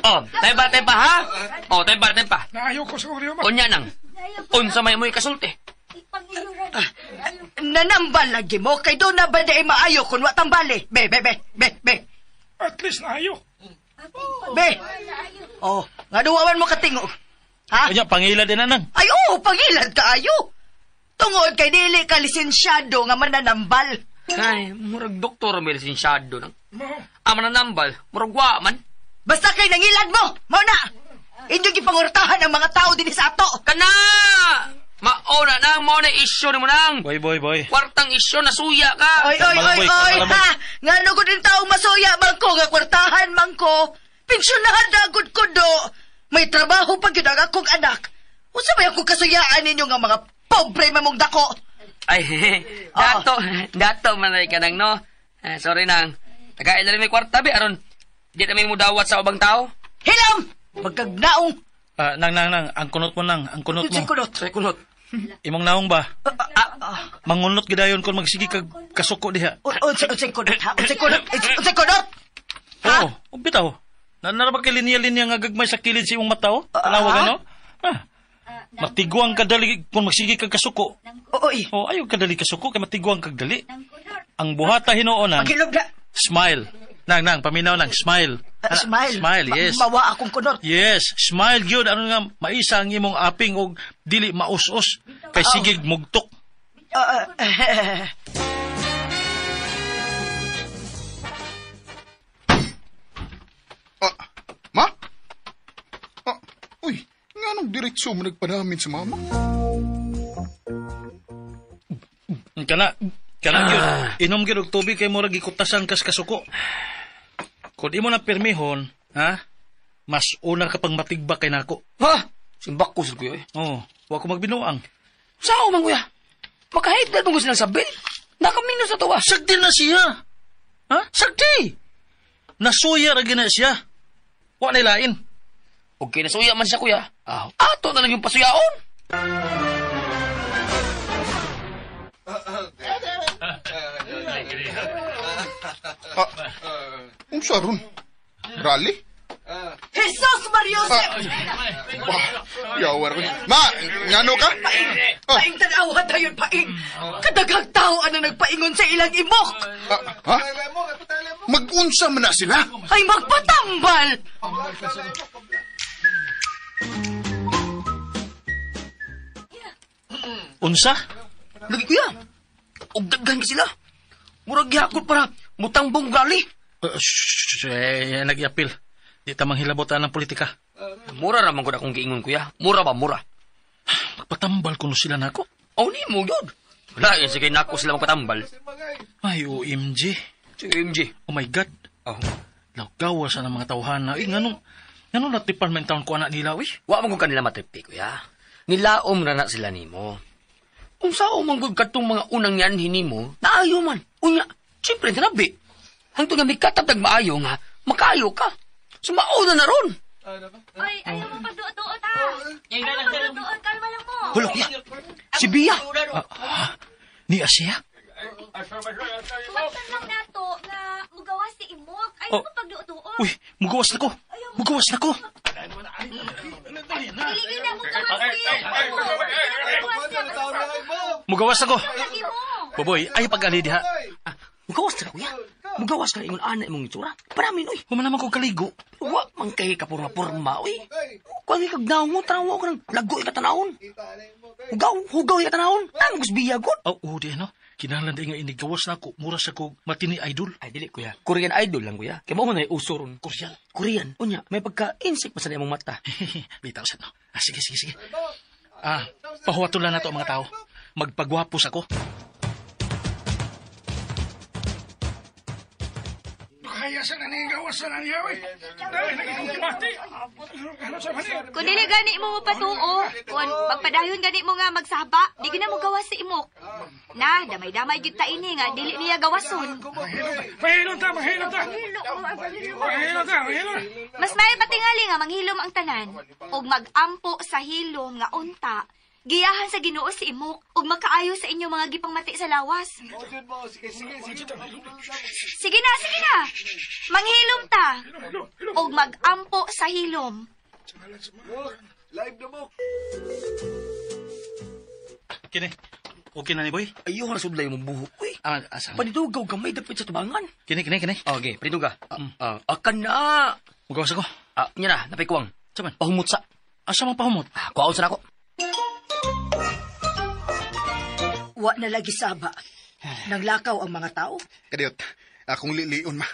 Oh, tayo ba, ha? Oh, tayo ba? Naayo ko sa kong rihoma. Unya nang. Unsa may mo'y kasulti. Nanambal lagi mo kay do na ba day maayo kun wa tambali. Be. At least naayo. Be. Oh, nga duwawan mo katingo. Ha? Unya, pangila din anang. Ay, pangilad kaayo. Tungod kay dili ka lisensyado nga mananambal. Ay, murag doktor may lisensyado nang. Mananambal, murag wa man. Basta kay nangilad mo, mo na. Inyo gipangurtahan ang mga tao din sa ato. Kana! Mauna nang, mauna isyo ni mo nang. Boy. Kwartang isyo, nasuya ka. Oy, Malamboy, malamboy. ha? Nga no din tao masuya man ko, nga kwartahan man ko. Pensyonahan na agud ko do. May trabaho pag yun ang akong anak. Unsa ba akong kasuyaan ninyo nga mga pobre mamong dako? Ay, dato manay ka nang, no? Sorry nang. Tagain na rin may kwarta, be, aron. Di na may mudawat sa ubang tao. Hilam! Magkagnaong. Nang, ang kunot mo nang, ang kunot mo. Say kunot. Imong naong ba? Mangunot gidayon kon magsigi kag kasuko diha. Unsay kunot, ha? Unsay kunot? Ha? Oo, bitaw. Naraba kay linya-linya nga gagmay sa kilid sa imong mata, oh. Tanawa gano? Matiguang kadali kung magsigi kag kasuko. Oy. Oh, ayaw kadali kasuko kay matiguang kag dali. Ang buhata hinoonan. Pagilog na. Smile. Nang, paminaw lang, smile. Smile. Smile, yes. Mawa akong kunot. Yes, smile gyud ano nga maisa ang imong aping og dili maus-us kay sigig mugtok. Ma? Uy, nga nung diretso mo nagpanamin sa mama? Kana gyud. Inom gyud og tubig kay murag gikutasan kas kasuko. Kung di mo na permihon, ha? Mas una ka pang matigba kay nako. Ha? Simbak ko sa kuya, eh. Oh, wa ko magbinuang. Sao man, kuya? Makahit mo gusto ng sabi. Nakaminos na to, ah. Sagdi na siya. Ha? Sagdi. Nasuya ra gina siya. Wa na lain. Okay, nasuya man siya, kuya. Ato na lang yung pasuyaon. Unsa ron? Rally? Jesus Mariosep! Yawar ko. Ma, ngano ka? Paing tanawa tayo, paing. Kadaghang tao na nagpaingon sa ilang imok. Ha? Mag-unsa man na sila? Ay magpatambal! Unsa? Lagi, kuya. Og daghan ka sila. Murag gihakot para mutangbong gali. Nag-iapil. Di tamang hilabotan ng politika. Mura raman ko na kung giingon, kuya. Mura ba, mura? Magpatambal ko no sila nako. Oh, ni mo, yun. Wala, yun sige nako sila magpatambal. Ay, OMG. Sige, MJ. Oh my God. Oh. Lagawa sa ng mga tawhana. Nganong natipan man taon ko anak nila, uy. Wa man ko kanila matripi, kuya. Nilaom na sila nimo. Kung sao man gud katong mga unang yan hinimo, naayo man. Unya, siyempre tinabi. Hangtod nga may katabdag maayo nga, makaayo ka. Sumauna na ron. Oy, ayaw mo pagduot-duot, ha? Ayaw mo pagduot, kalma lang mo. Hulo, kuya. Si Bia. Ni Asia? Tuwagtan lang nato nga mugawas si Imok. Ayaw mo pagduot-duot. Uy, mugawas na ko. Mugawas na ko. Iligay na mo kawas Mugawas na ko. Lagi mo. Boboy, ay pag-ali diha. Mugawas ka, kuya. Mugawas ka na ingon ana imong itsura. Paramin, uy. Human naman kong kaligo. Wa man kay kapurma-purma, uy. Kung ang ikagdaw mo, tanawa ko ng lago ikatanahon. Hugaw ikatanahon. Ang gusbiya, god. Oh, di ano. Kinahanglan di nga inigawas na ako. Mura sa ko matini idol. Ay, dili, kuya. Korean idol lang, kuya. Kaya mo na uso ron. Korean. Unya, may pagka-insik pa sa imong mata. Bitaw sa no. Sige. Pahuwato lang na to mga tao. Magpagwapos ako. Kaya sa nanigawas sa nangyawin. Dahil naging mati. Ano sa mani? Kung dili gani mo patuo, kung pagpadayon gani mo nga magsaba, di gina mo gawas si imok. Na, damay-damay gyud ta ini nga dili niya gawason. Mahilom ta. Mas may patingali nga manghilom ang tanan ug magampo sa hilom nga unta. Giyahan sa Ginoo si imok ug makaayo sa inyo mga gipangmati sa lawas. Sige na. Manghilom ta. Ug magampo sa hilom. Live na mo. Kini, okay na ni boy? Ayaw nga sudlay mong buhok, uy. Asa? Panidugaw gamay dapit sa tubangan. Kini. Okay, paniduga. Akan na. Magawas ako. Nya na, napikuwang. Saman? Pahumot sa. Asa man pahumot? Kuwaon sa nako. Wa na lagi saba. Naglakaw ang mga tao. Kadiyot, akong liliun, ma.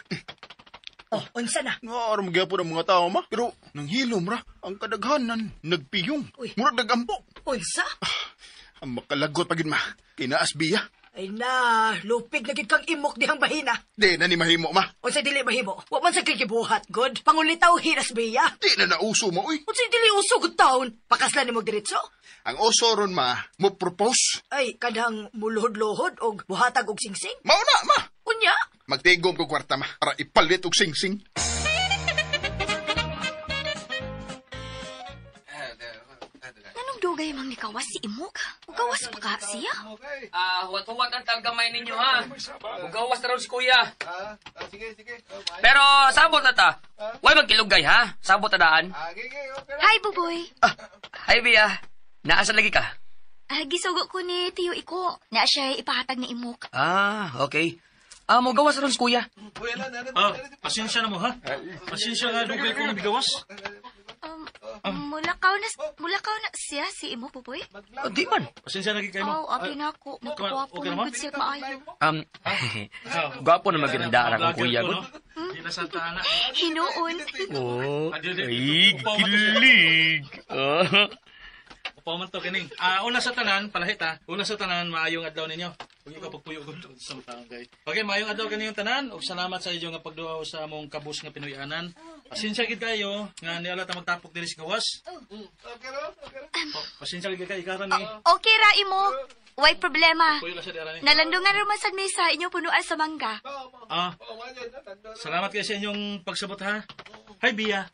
Oh, unsa na? Nga, magyapon ang mga tao, ma. Pero, nang hilom ra, ang kadaghanan, nagpiyong. Uy. Murag nagampo. Unsa? Ang makalagot pagin, ma. Kinaas biya. Ay na, lupig na gid kang imok dihang bahina. Di na ni mahimo, ma. Unsa dili mahimo? Wa man sa kikibuhat, god. Pangulitaw hiras biya. Di na nauso mo, uy. Unsa dili usog taon? Pakaslan nimo diretso? Ang oso ron, ma, mo propose. Ay, kadang muluhod-luhod og buhatag og singsing. Mauna, ma. Unya? Magtigom ko kwarta, ma, para ipalit og sing-sing. Anong dugay mang nikawas si imok? Gawas pa ka siya? Huwat-huwat ang tagamay ninyo, ha? Ugawas na rin si kuya. Pero, sabot na ta. Huwag magkilugay, ha? Sabot na daan. Hi, Buboy. Hi, Bia. Naasan lagi ka? Gisugo ko ni Tiyo Iko na siya ipahatag ni imok. Okay. Mo gawas na rin si kuya. Pasensya na mo, ha? Pasensya nga dugay ko nabigawas. Mulakaw na siya si imok, Buboy. Di man. Pasensya na kayo mo. Abi na ako. Nakakuha po okay ng naman? good siya maayo. Gwapo na magandaan akong kuya, ko. good. Di na Santa Ana. Hinoon. Oh, ay, kilig. Upaw man to kining. Una sa tanan, palahit ha. Una sa tanan, maayong adlaw ninyo. Huwag ikaw pagpuyo ko sa taong kay. Okay, maayong adlaw kaninyong tanan. Ug salamat sa inyo nga pagduaw sa among kabus nga pinuyanan. Pasensya gid kayo nga niala ta magtapok diri sa gawas. Pasensya gid kayo ikaran ni. Okay ra imok. Way problema. Puyo la sa diara ni. Nalandungan naman sa mesa inyong punuan sa mangga. Salamat kayo sa inyong pagsabot ha. Hi Bia.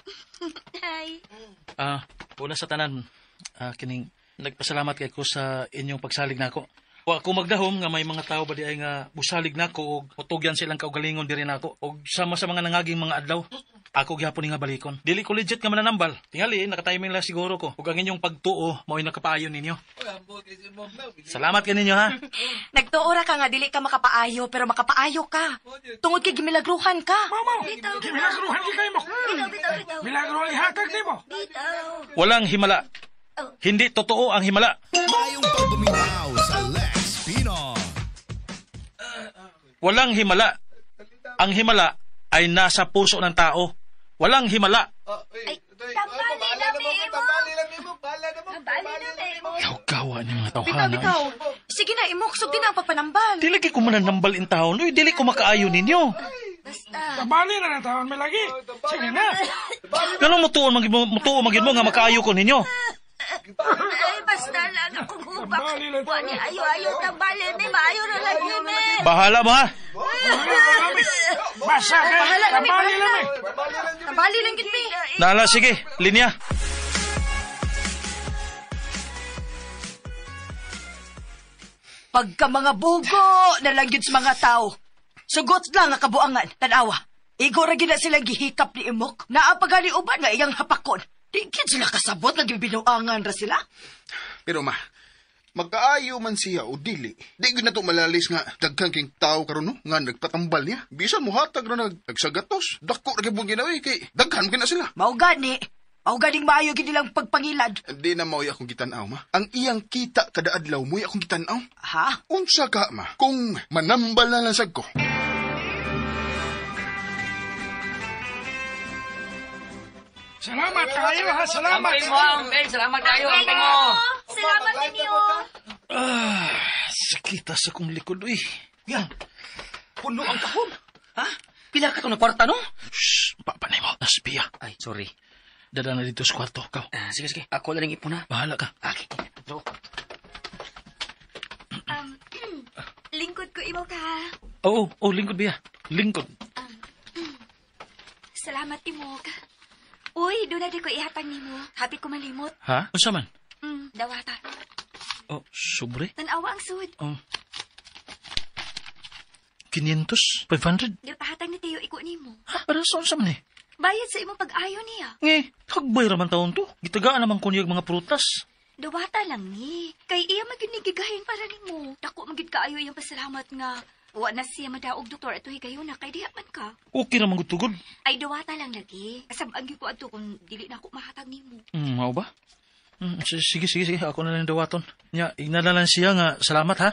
Hi. Una sa tanan, kining nagpasalamat kay ko sa inyong pagsalig nako. Wa ko magdahom nga may mga tao ba di ay nga busalig nako og utugyan silang kaugalingon diri nako og sama sa mga nangaging mga adlaw. Ako gyapon ni nga balikon. Dili ko legit nga mananambal. Tingali nakatiming lang siguro ko. Ug ang inyong pagtuo mao nakapayon ninyo. Salamat kaninyo ha. Nagtuora ka nga dili ka makapaayo pero makapaayo ka. Tungod kay gimilagruhan ka. Milagruhan di kayo mo. Milagruhan ihatag di mo. Walang himala. Hindi totoo ang himala. Mayong pagbuminaw sa Lex Pinon. Walang himala. Ang himala ay nasa puso ng tao. Walang himala. Gawa niyo mga tawhana. Bitaw. Sige na, imok. Sugdi na ang pagpanambal. Dili ko mananambal in taon. Uy, dili ko makaayo ninyo. Basta. Tabali na tawon may lagi. Sige na. Ganun mutuo magid mo nga makaayo ko ninyo. Ay, basta lang ako hubak. Wani ayo-ayo tambalin ni maayo na lang yun eh. Bahala mo ha. Basa ka. Tabali lang eh. Tambali lang gid mi. Nala, sige. Linya. Pagka mga bugo na lang yun sa mga tao. Sugot lang nga kabuangan. Tanawa. Igora gina silang gihikap ni imok. Naapagali uban nga iyang hapakon. Di gid sila kasabot nga gibinuangan ra sila. Pero, ma, magkaayo man siya o dili. Di ko na ito malalis nga dagkang king tao karon no? Nga nagpatambal niya. Bisan mo hatag na nagsagatos. Dako na kibong ginawi kay daghan ka na sila. Mao gani. Mao ganing maayo gid nilang pagpangilad. Di na mao akong gitanaw, ma. Ang iyang kita kada adlaw mo akong gitanaw. Ha? Unsa ka, ma? Kung manambal na lang sad ko. Salamat kayo ha. Salamat. Salamat kayo, amping mo. Salamat ninyo. Sakita sa kong likod, uy. Yan. Puno ang kahon. Ha? Pila ka to na kwarta, no? Shh, papanay mo. Nasbiya. Ay, sorry. Dala na dito sa kwarto. Ikaw. Sige. Ako na lang ipon, ha? Bahala ka. Okay. So, Lingkod ko imo ka. Oo, lingkod biya. Lingkod. Salamat, Timog. Uy, doon na di ko ihatag nimo. Hapit ko malimot. Ha? Unsa man? Dawata. Oh, sobre? Tanawa ang sud. 500? 500? Di pahatag ni Tiyo iko nimo. Ha? Para sa unsa man eh? Bayad sa imong pag-ayo niya. Hagbay raman taon to. Gitagaan naman ko niyag mga prutas. Dawata lang ni. Kay iya maginigigahin para nimo. Dako magid kaayo iyang pasalamat nga. Wa na siya madaog doktor ato higayon na kay diha man ka. Okay naman gutugod. Ay dawata lang lagi. Kasabag ko adto kung dili na ako mahatag nimo. Mao ba? Sige. Ako na lang dawaton. Nya, ignalalan siya nga. Salamat ha.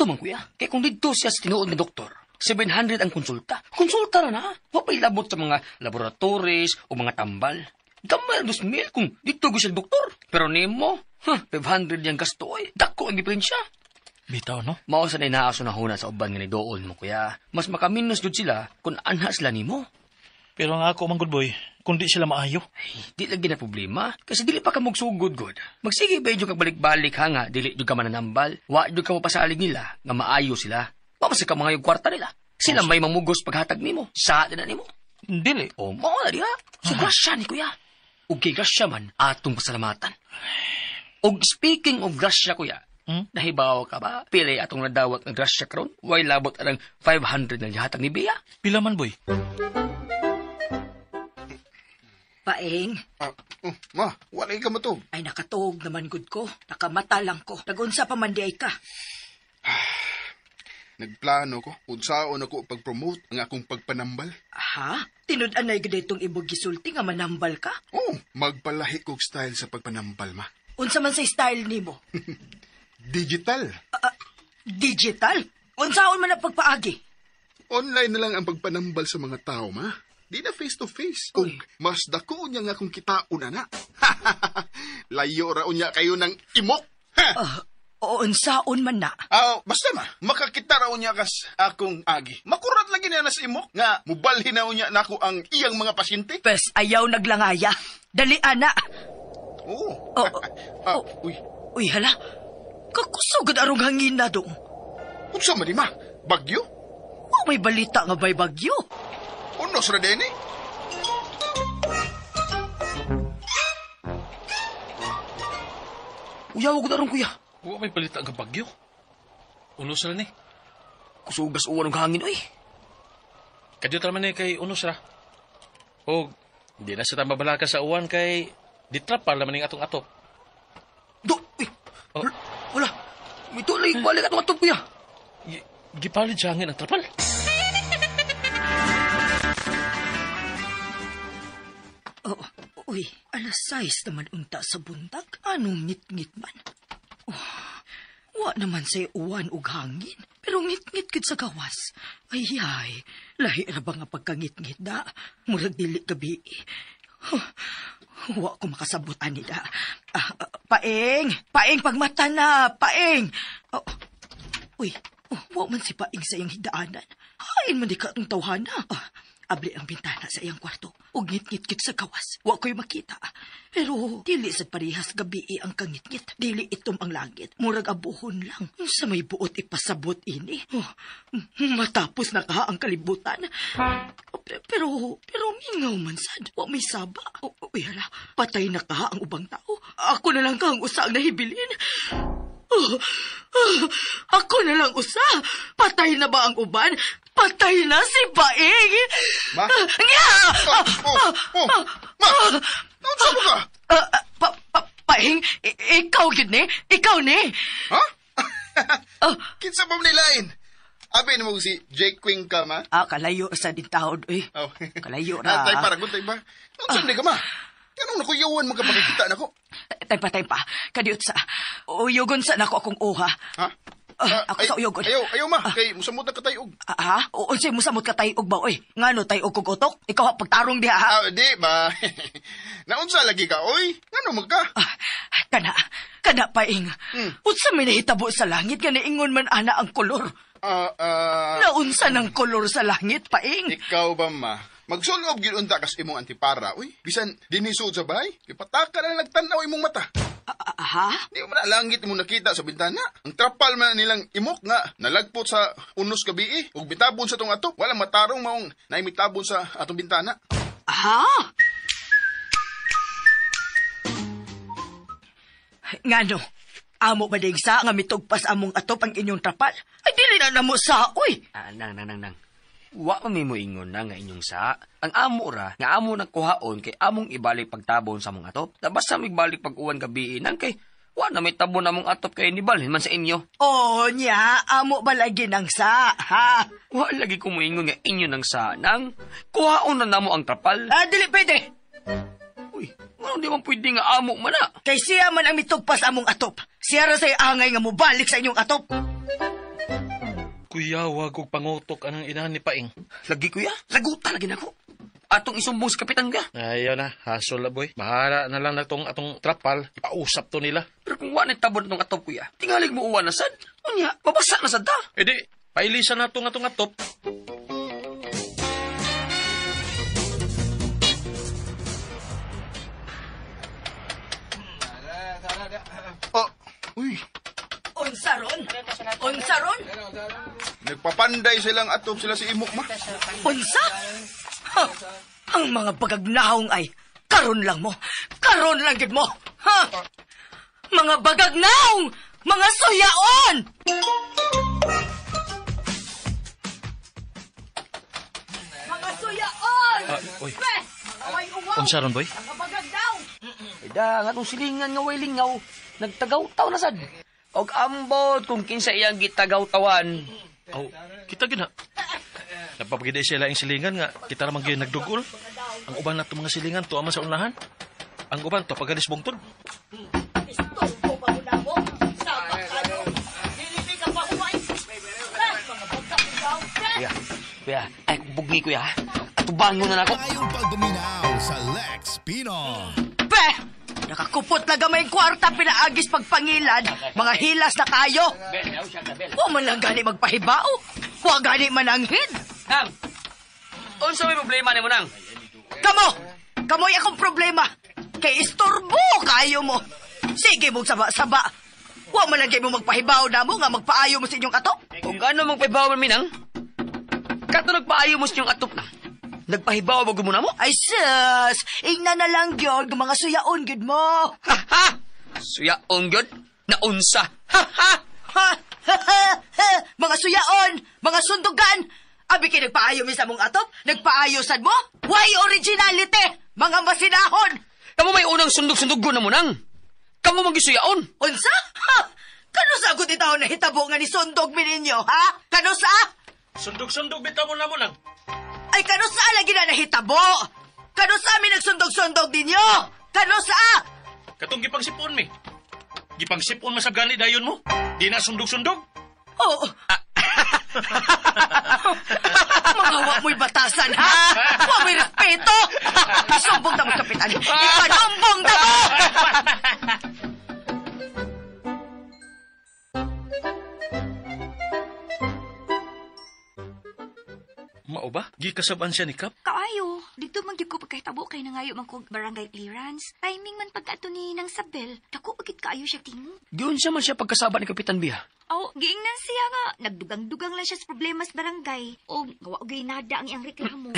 sakto man, kuya. Kaya kung dito siya sa tinuod nga doktor, 700 ang konsulta. Konsulta na na. Wapay labot sa mga laboratories o mga tambal. Gamay 2,000 kung dito ko siya doktor. Pero nemo, 500 yung gasto ay. Dako ang diferensya. Bitaw, no? Mao sa naaso na huna sa uban nga ni dool mo, kuya. Mas makaminos jud sila kung anha sila nimo. Pero nga ako, man good boy, kung di sila maayo. Ay, di lagi na problema. Kasi dili pa ka magsugod, good. Magsige ba yung kagbalik-balik ha nga, dili yung ka mananambal. Wa yung ka mapasalig nila, nga maayo sila. Mamasa ka mga yung kwarta nila. Sila may mamugos paghatag nimo. Sa na nimo. Dili. O, mao na diha. So, grasya ni kuya. O kay grasya man, atong pasalamatan. O speaking of grasya, kuya, nahibaw ka ba? Pili atong nadawat ng grasya karon. Way labot arang 500 na lihatag ni Bea. Pila man, boy? Paeng, Ma, walay ka matog. ay nakatuog naman gud ko. Nakamata lang ko. Tagunsa pa man di ay ka. Nagplano ko, unsaon ako pag-promote ang akong pagpanambal. Ha? Tinud-anay gud itong ibog gisulti nga manambal ka? Oh, magpalahi kog style sa pagpanambal, ma. Unsa man sa style nimo? Digital. Digital? Unsaon man ang pagpaagi? Online na lang ang pagpanambal sa mga tao, ma. Di na face-to-face. Kung mas dako niya nga kung kitaon na. Layo raon niya kayo ng imok. O unsaon man na? Basta ma, makakita raon niya kas akong agi. Makurat lagi niya na sa imok nga mubalhin na niya nako ang iyang mga pasyente. Pes, ayaw naglangaya. Dali, ana. Oo. Uy. Uy, hala. Kakusugod arong hangin na dong. Unsa man di ma? Bagyo? May balita nga ba'y bagyo? Unos ra din eh. Uyaw ko darong kuya. Huwag may balita ang bagyo. Unos ra ni. Kusugas uwan ng hangin, oy. Kadyo naman ni kay unos ra. O, di na sa tambabalaka sa uwan kay ditrapal naman ng atong atop. Uy. Wala. May tulay balik atong atop, kuya. Gipalid sa hangin ang trapal. Uy, alas 6 naman unta sa buntag. Anong ngit-ngit man? Wa naman sa'y uwan ug hangin. Pero ngit-ngit gid sa gawas. Ay, lahi ra ba nga pagkangit-ngit da? Murag dili gabi. Wa ko makasabutan ni da. Paeng! Paeng, pagmata na! Paeng! Uy, wa man si Paeng sa iyang hidaanan. Hain man di ka itong tawhana. Abli ang bintana sa iyang kwarto. O ngit-ngit sa gawas. Wa ko'y makita. Pero dili sa parihas gabi ang kangit-ngit. Dili itom ang langit. Murag abuhon lang. Sa may buot ipasabot ini. Matapos na ka ang kalibutan. Pero mingaw man sad. Wa may saba. Uy hala, patay na ka ang ubang tao. Ako na lang ka ang usang nahibilin. Ako na lang usa. Patay na ba ang uban? Patay na si Baeng. Ma? Nga! Ma! Naunsa mo ka? Baeng, ikaw yun ni? Ikaw ni? Ha? Kinsa pa manilain? Abi mo si Jake Quing ka, ma? Kalayo sa din taod, eh. Kalayo Tay na. paragon, tay ba? Naunsa di ka, ma? Kanong nakuyawan mo ka pakikita na ko? Tay pa. Kadiot sa. Uyugon sa nako akong uha. Ha? Ako sa uyugon. Ayaw, ma. Kay musamot na katayog. Ha? Unsay mo samot ka tayog ba, oy? Ngano tayog kog utok? Ikaw pagtarong diha, ha? Di ba? Naunsa lagi ka, oy? Ngano mo ka? Kana Paeng. Unsa may nahitabo sa langit nga naingon man ana ang kolor? Naunsa ng kolor sa langit, Paing? Ikaw ba, ma? Magsulob gid unta kas imong antipara. Uy, bisan dinisuod sa bahay. Ipataka na nagtanaw imong mata. Ha? Di mo na langit mo nakita sa bintana. Ang trapal man nilang imok nga nalagpot sa unos gabi ug bitabon sa tong atop. Walang matarong maong naimitabon sa atong bintana. Ha? Ngano? Amo ba ding sa nga mitugpas among atop ang inyong trapal? Ay, dili na namo sa, uy! Nang. Wa man mo ingon na nga inyong sa. Ang amo ra, nga amo nagkuhaon kay among ibalik pagtabon sa mong atop. Basta magbalik pag-uwan gabi nang kay wa na may tabon among atop kay nibalhin man sa inyo. Oh, nya, amo ba lagi nang sa, ha? Wa lagi ko moingon nga inyo nang sa nang kuhaon na namo ang trapal. Dili pwede! Uy, ano di man pwede nga amo man na? Kay siya man ang mitugpas among atop. Siya ra say angay nga mubalik sa inyong atop. Kuya, wag og pangutok anang ina ni Paing. Lagi kuya, laguta lagi nako. Atong isumbong sa kapitan ka. Ayaw na, hasol la boy. Bahala na lang na atong trapal. Ipausap to nila. Pero kung wa na tabon itong atop kuya, tingalig mo uwan na sad. Unya, babasa na sad ta. E di, pailisan na atong atop. Oh, uy. Unsa ron? Nagpapanday silang atop sila si imok, ma. Unsa? Ha? Ang mga bagagnahong ay, karon lang mo. Karon lang gid mo. Ha? Mga bagagnahong! Mga suyaon! Mga suyaon! Uy. Away uwaw! Unsa ron boy? Mga bagagnaw! Ida, nga itong silingan nga way lingaw, nagtagaw-taw na sad. Og ambot kung kinsa iyang gitagaw-tawan. Oh, kita gina. Napapagiday sila ang silingan nga, kita naman gyud nagdugol. Ang uban nato mga silingan to ama sa unahan. Ang uban to pagalis bungtod. Istorbo pa muna mo! Sama kayo! Dilipi ka pa umay! Mga bagagnaw! Kuya, ay bugngi kuya. Atuban mo na ako. Tayong pagbuminaw sa Lex Pinon. Nakakupot na gamay kwarta pinaagis pagpangilad, mga hilas na kayo. Huwag man lang gani magpahibao. Huwag gani mananghid. Nang, unsa may problema ni mo nang? Kamoy akong problema. Kay istorbo kayo mo. Sige mong saba-saba. Huwag man lang mo magpahibao na mo nga magpaayo mo sa inyong atop. Kung ano mong pahibaw man minang? Kato nagpaayo mo sa inyong atop na. Nagpahibaw ba mo na mo? Ay sus, ingna na lang gyud ng mga suyaon gyud mo. Ha ha! Suyaon gyud? Naunsa? Ha ha! Mga suyaon, mga sundugan. Abi kay nagpaayo mi sa mong atop, nagpaayo sad mo? Why originality? Mga masinahon. Kamu may unang sundog-sundugon na mo nang. Kamu magisuyaon. Unsa? Ha? Kano sa agud itaw na hitabo nga ni sundog mi ninyo, ha? Kano sa? Sundog-sundog bitaw mo na mo nang. Ay kano sa lagi na nahitabo? Kano sa mi nagsundog-sundog ninyo? Kano sa? Katong gipangsipon mi. Gipangsipon masabgani dayon mo. Di na sundog-sundog. Oo. Mga wa mo'y batasan, ha? Wa mo'y respeto. Isumbong na mo, Kapitan. Ipanumbong na mo! Mao ba? Gikasaban siya ni Kap? Kaayo, dito man gyud ko pagkahitabo kay nangayo man kog barangay clearance. Timing man pagkaato ni nang Sabel, dako pagit kaayo siya tingo. Giun siya man siya pagkasaba ni Kapitan Biha. Aw, giingnan siya nga nagdugang-dugang lang siya sa problema sa barangay. O gawa og nada ang iyang reklamo.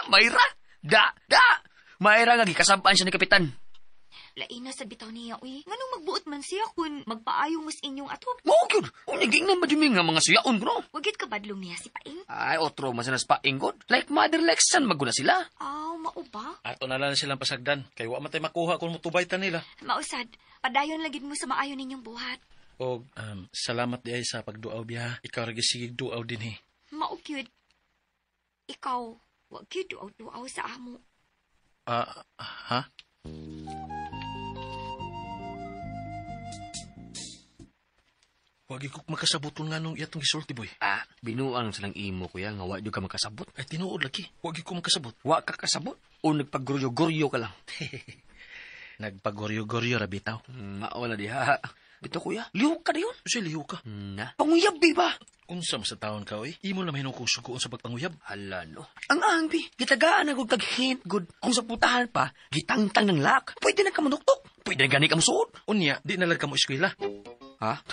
Mayra? Da! Mayra nga gikasabaan siya ni Kapitan. Lain na sa bitaw niya, uy. Nganong magbuot man siya kung magpaayong mas inyong atop? Mao gyud. Uniging na madumi nga mga suyaon ko no. Wagit ka badlong niya si Paing? Ay, otro man sinas paing god. Like mother like son maguna sila. Aw, mao ba? Ato na lang silang pasagdan. Kay wa man tay makuha kung mutubay ta nila. Mausad, padayon lagid mo sa maayo ninyong buhat. O, salamat di ay sa pagduaw biya. Ikaw rin sigig duaw din Mao gyud. Ikaw, wag gyud duaw sa amo. Ha? Wag ikok makasabuton nga nung iyatong gisulti, boy. Binuang silang imo kuya nga wa jud ka makasabot. Ay, tinuod lagi. Wag ikok makasabot. Wa ka kasabot o nagpagguryo-guryo ka lang. Nagpagoryo-goryo ra bitaw. Mao na diha. Bito kuya, liho ka dayon. Usa liho ka. Na. Panguyabi ba? Unsa man sa taon ka, oy? Imo na mahino kong sugoon sa pagpanguyab. Hala, no. Ang angbi, gitagaan ako kag-hint good. Kung sa putahan pa, gitangtang ng lak. Pwede na ka manuktok. Pwede na gani ka musuot. Unya, di na lang ka mo eskwela. Ha?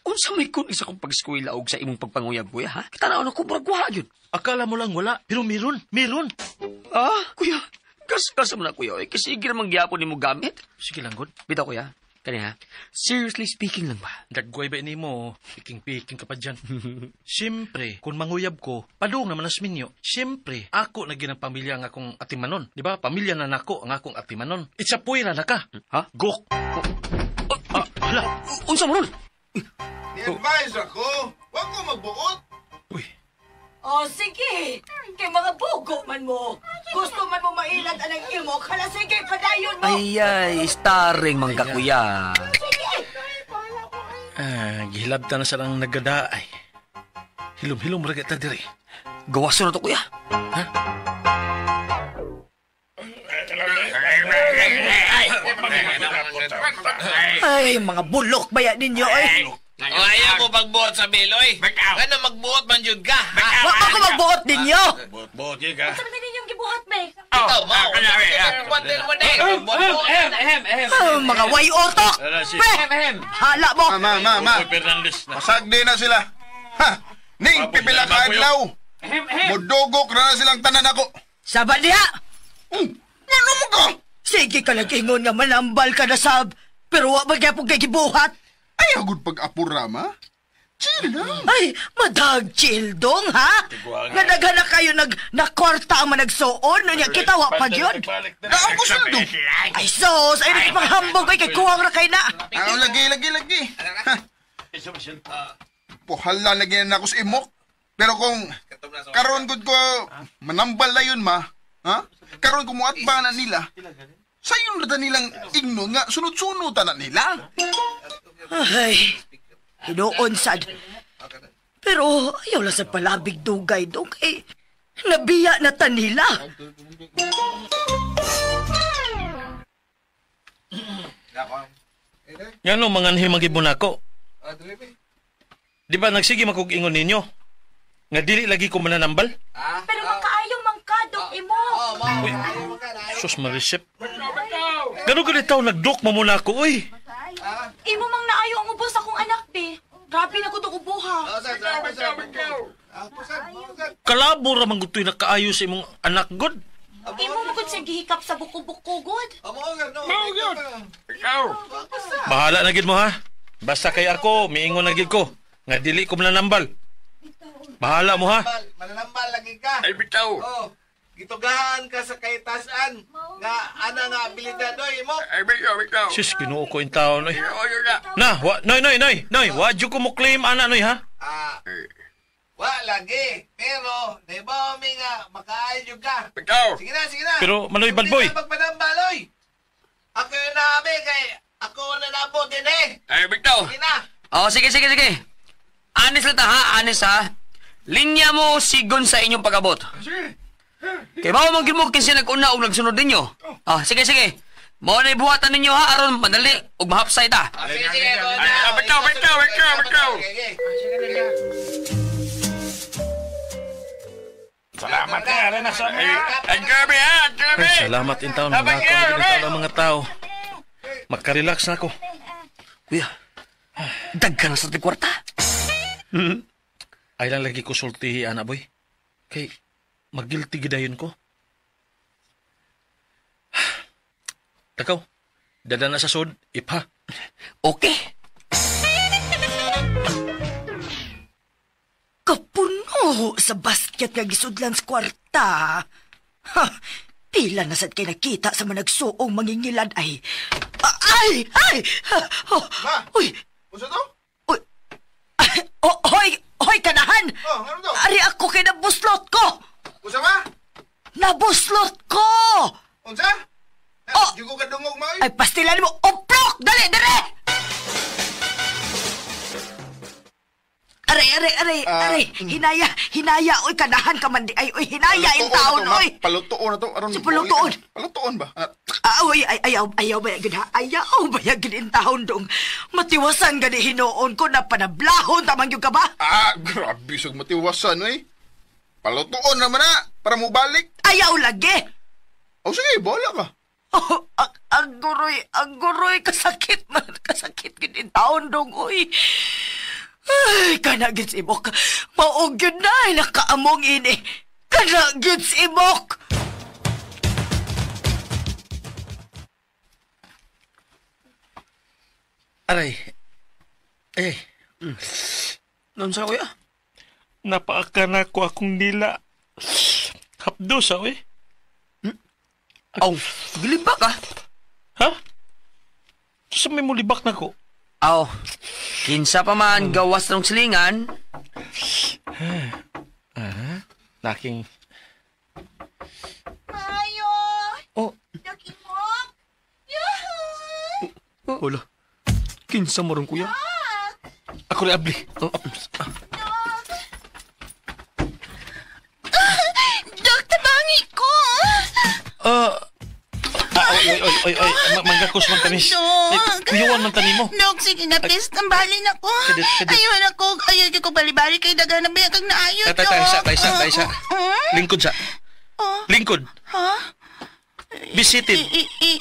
Unsa may kun isa kong pag-eskwela og sa imong pagpanguyab, kuya, ha? Tanaw na ko, bragwa yun. Akala mo lang wala, pero meron. Ah, kuya, gas mo na, kuya. Eh, kasi sige namang gyapon ni mo gamit. Sige lang, God. Bitaw, kuya. Kani ha? Seriously speaking lang ba? Dagway ba ini mo? Piking ka pa dyan. Siyempre, kung manguyab ko, padung naman as minyo. Siyempre, ako na ginang pamilya ang akong atimanon. Di ba? Pamilya na nako ang akong atimanon. Itsapuy na ka. Ha? Gok. Hala. Unsa mo ron? Ni-advise ako. Huwag ko magbuot. Uy. Oh, sige. Kay mga bugo man mo. Gusto man mo mailad anang imo, kala sige, padayon mo. Ay, starring mangga, kuya. Gihilabta na silang nagadaay. Hilom-hilom raga ta diri. Gawaso na to, kuya. Ha? Ay, mga bulok baya ninyo, ay. Ayaw mo magbuot sa biloy. Ano magbuot man yun ka? Wa ako magbuot ninyo. Buot yun ka. Sabi ninyong gibuhat, be. Ikaw, mao. Mga way otok. Pe, hala mo. Ma. Fernandez na. Pasagdi na sila. Ha! Ning pipila ka adlaw. Mudugok na silang tanan ako. Sabad diha. Ano mo ka? Sige ka nag-ingon nga manambal ka na sab. Pero wa ba gyapon kay gibuhat? Ay, agud pag-apura, ma. Chill lang. Ay, madag childong, ha? Nga daghan na kayo nakorta ang managsuon. Nanya kita wa pa yun. Ako sildo. Ay, sos. Ay, nagpanghambog ay kay kuwang ra kay na. Lagi. Puhala lagi na ako sa imok. Pero kung karon gud ko manambal na yun, ma. Ha? Karon ko muatba na nila. Sayon na nilang igno nga sunod-sunutan na nila. Ay, hinoon sad. Pero ayaw lang sa palabig dugay dong. Eh, nabiya na ta nila. Yan o, mga anhil magibon ako. Di ba nagsige makug-ingon ninyo? Nga dili lagi ko mananambal? Pero makaayaw mangkadok imo. Uy, sus marisip. Gano'n ganit tao nagdok mo muna ako, uy. Imo mang naayo ang ubos akong anak, be. Grabe na ko to ubuha. Kalabo ramang gutoy na kaayo sa imong anak, God. Imo mo gud siya gihikap sa buko-buko, God. Bahala na gid mo, ha? Basta kay ako, miingon na gid ko. Nga dili ko mananambal. Bahala mo, ha? Mananambal lagi ka. Ay, bitaw. Oh, gitugahan ka sa kaitasan. Nga, ana nga abilidad, oy, mo. Ay, bitaw. Sis, kinuo ko yung tao, noy. Na, noy. Wadyo ko mo claim, ana, noy, ha? Wa lagi. Pero, naibaw mi nga, makaayo ka. Bitaw. Sige na. Pero, manoy, bad boy. Hindi na magpanambal, oy. Ako yung nabi, kay ako na nabot din eh. Ay, bitaw. Sige na. Oh, sige. Anis lang ta, ha? Anis, ha? Linya mo sigon sa inyong pag-abot. Kaya ba mo magimog kinsi nag-una o nagsunod ninyo? Ah, sige. Mo na ibuhatan ninyo, ha? Aron, madali. Ug mahapsay ta. Sige. Bitaw. Salamat ka, na sa mga. Ang gabi, ha? Ang gabi. Salamat in taon. Mga tao. Magka-relax na ako. Kuya, dagka na sa kwarta. Ay lang lagi ko sultihi, anak boy. Kay, magilti gidayon ko. Takaw, dada na sa sod, ipa. Okay. Kapuno sa basket nga gisudlan sa kwarta. Ha, pila na sad kay nakita sa managsuong mangingilad ay. Ay! Oh, Ma! uy! Unsa to? Uy! Hoy, kanahan! Ano to? Ari ako kay nabuslot ko! Unsa ba? Nabuslot ko! Unsa? Oh! Di ko kadungog, ma. Ay, pastilan mo! Oprok! Dali! Ari Aray. Hinaya, oy, kanahan ka man di. Ay, oy, hinaya in taon, oy. Palutuon na to. Aron, Si palutuon. Palutuon ba? Oy, ayaw ba yagid ha? Ayaw ba yagid in taon dong? Matiwasan gani hinoon ko na panablahon tamang yung ka ba? Grabe, sug matiwasan, eh. Palutuon naman na, para mo balik. Ayaw lagi. Sige, bola ka. Oh, ang guroy, kasakit gid in taon dong, oy. Ay, kanagid si Imok. Maog yun na, nakaamong ini. Kanagid si Imok. Aray. Noon sa kuya? Napaaka ko akong nila. Hapdo sa we. Aw, gilibak ka? Ha? Sa may mulibak na ko. Aw, kinsa pa man gawas ng silingan. Naking... Mayo! Oh. Nakimok! Wala. Kinsa mo rin kuya? Ako rin abli. Dok, tabangi ko! Oy. Manggakos man tamis. Kuyuan man tani mo. Dok, sige na, please. Tambalin ako. Ayaw ko bali-bali kay daga na biya kag naayot, Dok. Taisa. Lingkod sa. Lingkod. Ha? Bisitin.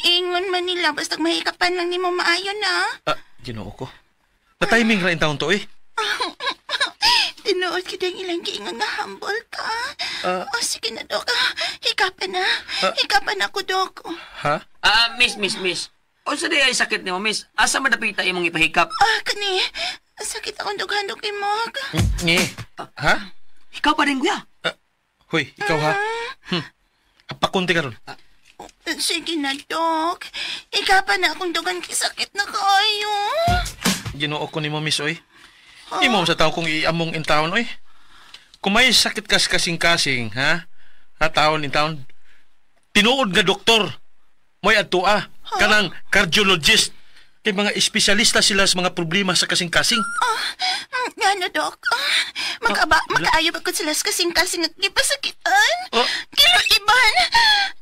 Ingon man nila, basta mahikapan lang ni mo maayo na. Ginoo ko. Na-timing ra in taon to, eh. Tinuod kita yung ilang giingon nga humble ka. Sige na, Dok. Hikapan na. Hikapan ako, Dok. Ha? Miss. Unsa di ay sakit nimo, miss? Asa man dapita imong ipahikap? Kani. Sakit akong dughan-dug imog. Ha? Ikaw pa rin, kuya. Hoy, ikaw ha? Apakunti ka ron. Sige na, Dok. Hikapan na akong dughan kay sakit na kayo. Ginoo ko ni mo, miss, oy. Imo sa tao kong iamong in taon, oy. Kung may sakit kas kasing-kasing, ha? Taon in taon. Tinuod nga doktor. Mo'y adtua. Kanang cardiologist. Kay mga espesyalista sila sa mga problema sa kasing-kasing. Ano, Dok? Makaayo ba ko sila sa kasing-kasing at gipasakitan? Kilo iban.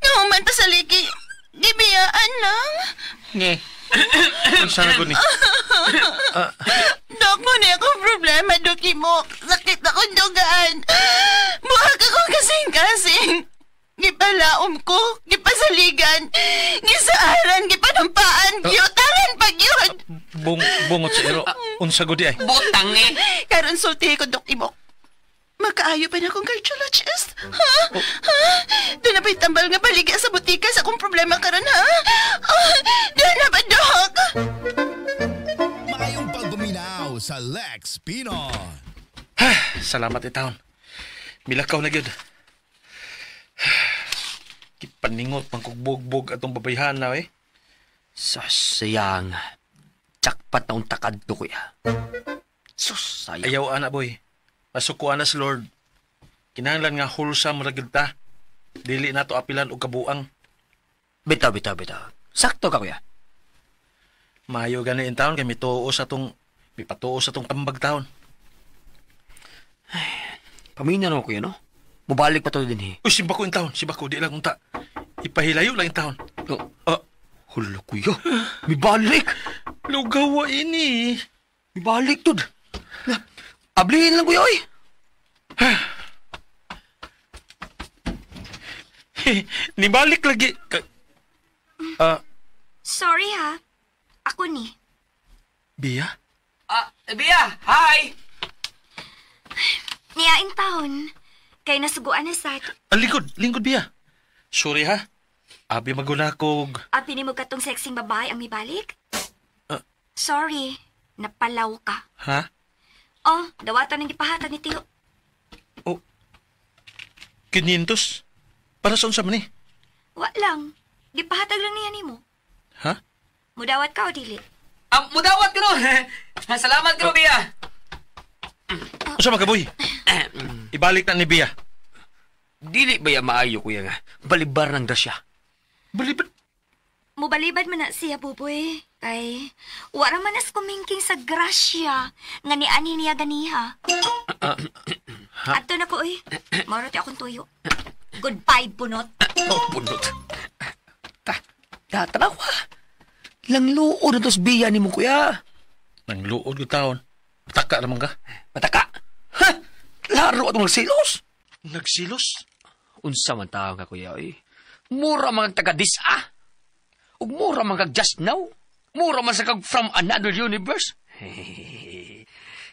Nahuman pa sa ligi. Gibiyaan lang. Nge. Sana ko ni. Dok, muna akong problema, Dok Imok. Sakit akong dugaan. Buhag akong kasing-kasing. Gipalaom ko, gipasaligan, gisaaran, gipanampaan, giyutangan pag yun. Bungot sa ero. Unsa gudi ay? Butang eh. Karon sulti ko, Dok Imok. Makaayo pa na akong cardiologist? Ha? Doon na ba'y tambal nga baligya sa butika sa akong problema karon, ha? Doon na ba, Dok? Mayong pagbuminaw sa Lex Pinon. Salamat itaon. Milakaw na gyud. Kipaningot pangkugbog-bog atong babayhan na, eh. Sayang. Tsak-pat na untakad to, kuya. Sus, sayang. Ayaw, ana, boy. Masukuan na si Lord. Kinahanglan nga hulsa maragid ta. Dili na to apilan o kabuang. Bitaw. Sakto ka, kuya. Mayo gani in taon kay mituo sa tong tambag taon. Pamina naman, kuya, no? Mubalik pa to din, eh. Uy, simba ko in taon. Simba ko, di lang unta. Ipahilayo lang in taon. Hulo, kuya. May balik. Lugawa ini. May balik,tud. Ablihin lang, kuya, oy. Nibalik lagi. Sorry ha. Ako ni. Bia? Bia, hi! Niyaing taon. Kay nasuguan na sad. Lingkod, Bia. Sorry ha. Abi magunakog. Abi ni mo katong sexing babae ang mibalik? Sorry. Napalaw ka. Ha? Oh, dawatan ng gipahatan ni Tiyo. 500? Para saan sa man eh? Wa lang. Gipahatag lang niya ni mo. Ha? Mudawat ka o dili? Mudawat ko no. Salamat ko, Bia. Usa magaboy. Ibalik na ni Bia. Dili ba ya maayo, kuya nga? Balibar ng grasya. Balibad? Mubalibad man na siya, Buboy. Kay, wala man as kumingking sa grasya nga ni ani niya ganiha. Ato na ko, uy. Marot akong tuyo. Goodbye, bunot. Oh, bunot. Tanaw ha. Lang luod na tos biya ni mo, kuya. Nang luod ko taon. Mataka naman ka. Mataka? Ha? Laro atong nagsilos? Nagsilos? Unsa man tao ka, kuya, oy. Mura man kag taga-dis-a. Ug mura man kag just now. Mura man sa kag from another universe.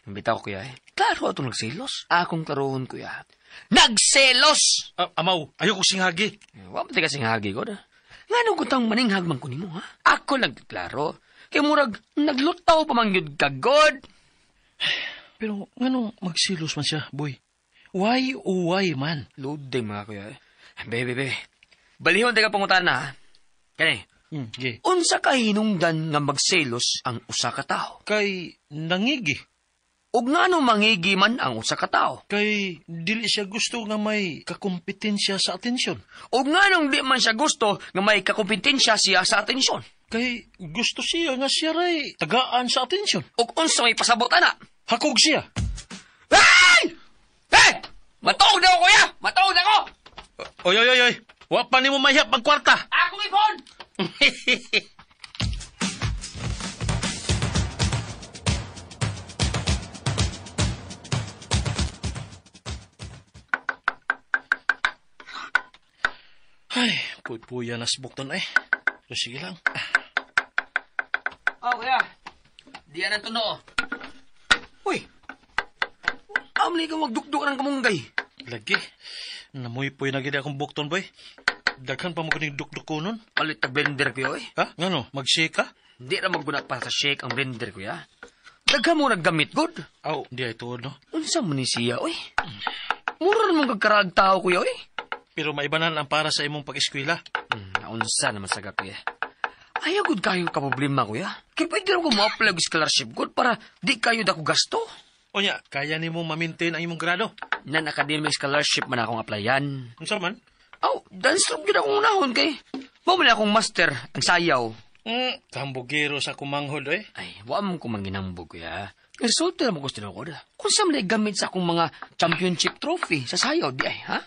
Bitaw, kuya, eh. Klaro atong nagsilos. Akong karoon, kuya. Nagselos! Amaw, ayoko singhagi. Wa man tiga singhagi ko na. Ngano gutang maninghag man ko nimo, ha? Ako nagklaro. Kay murag naglutaw pa man gyud ka, God. Pero ngano magsilos man siya, boy? Why o why man? Loading mga kuya, eh. Bebe. Balihon tayo pangutana, ha? Kani, Okay. unsa ka hinungdan nga magselos ang usa ka tao? Kay nangigi. Ug ngano mangigi man ang usa ka tao? Kay dili siya gusto nga may kakompetensya sa atensyon. Ug nganong di man siya gusto nga may kakompetensya siya sa atensyon? Kay gusto siya nga siya ray tagaan sa atensyon. Ug unsa may pasabot ana? Hakog siya. Hey! Hey! Matuog na ako, kuya! Matuog na ako! Oy. Wa pa nimo mahiyap magkwarta. Akong ipon! Ay, puya na sbukton eh. So, sige lang. Oh, kuya. Diyan ang tuno. Uy! Amli ka magdukduk ng kamunggay. Lagi. Namuy-puy na gid akong bukton, boy. Daghan pa mo kuning dukduk ko nun. Palit tag blender, kuya, oy. Ha? Ngano? Mag-shake ka? Di na magguna para sa shake ang blender, kuya. Daghan mo naggamit, God. Aw, di ay tuod, no? Unsa man ni siya, oy? Mura mong kagkarag tao, kuya, oy. Pero maibanan ang para sa imong pag-eskwela. Naunsa naman sa kuya. Ayaw gud kayo ka problema, kuya. Kaya pwede rin ko ma-apply og scholarship, God, para di kayo dako gasto. O nya, kaya nimo ma-maintain ang imong grado? Nan-academic scholarship man akong applyan. Unsa man? Aw, dance troupe yun akong unahon kay. Mamali akong master, ang sayaw. Kambugero sa kumanghod, eh. Ay, wa man ko manginambog, kuya. Resulta naman gusto na ko da. Kung saan man gamit sa akong mga championship trophy sa sayaw, di ay, ha?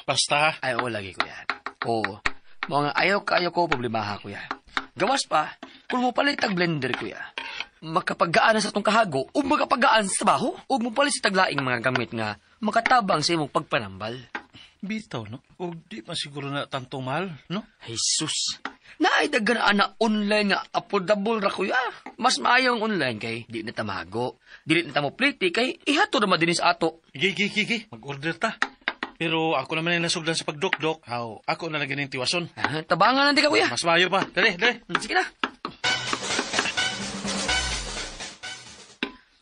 Basta. Ay, oo lagi, kuya. Oo. Mga ayaw ko problemaha, kuya. Gawas pa, kung mo palit tag blender, kuya. Makapaggaan na sa tong kahago, o makapagaan sa trabaho, o mo palit sa taglaing mga gamit nga makatabang sa imong pagpanambal. Bitaw, no? O di pa siguro na tanto mahal, no? Jesus! Naaidagan na online nga affordable ra, kuya. Mas maayaw ang online kay di na tamago. Dili na tamo pliti kay ihato naman din sa ato. Gigi. Mag-order ta. Pero ako naman ay nasugdan sa pagdok-dok. Ako na lagi ng tiwason. Tabangan nanti ka, kuya. Mas maayo pa. Dali. Sige na.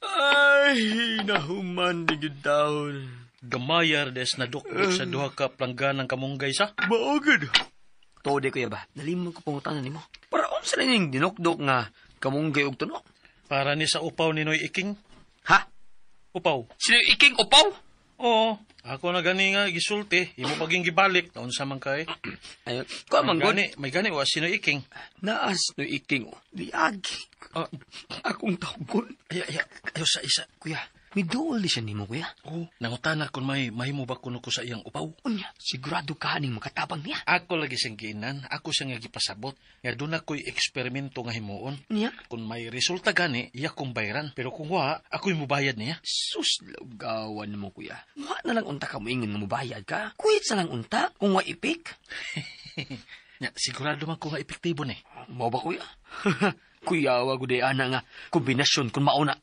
Ay, nahuman di gyud taon. Gamayar des na dukdok sa duha ka planggan ng kamunggay sa. Baogad. Tode, kuya ba? Nalimog ko pangutanan nimo. Para unsa na ning dinukdok nga kamunggay og tuno? Para ni sa upaw ni Noy Iking. Ha? Upaw. Sino Iking upaw? Oo. Ako na gani nga gisulti. Imo paging gibalik. Taon sa man kay. Ay, ko man gud. May gani wa si Noy Iking. Naas Noy Iking. Diagi. Akong tawgon. Ayo sa isa. Kuya, may duol di siya nimo, kuya. Oo. Nangutana kung mahimo ba kuno ko sa iyang upaw. Unya, sigurado ka ning makatabang niya. Ako lagi siyang giinan. Ako siyang gipasabot. Nga doon ako'y eksperimento nga himuon. Niya? Kung may resulta gani, iya kong bayaran. Pero kung wa, ako'y mubayad niya. Sus, lagawan mo, kuya. Wa na lang unta ka moingon nga mubayad ka. Kuwit sa lang unta, kung wa ipik. Nya, sigurado man ko nga epektibo ni. Mao ba, kuya? Kuya, wag uday ana nga kombinasyon kung mauna.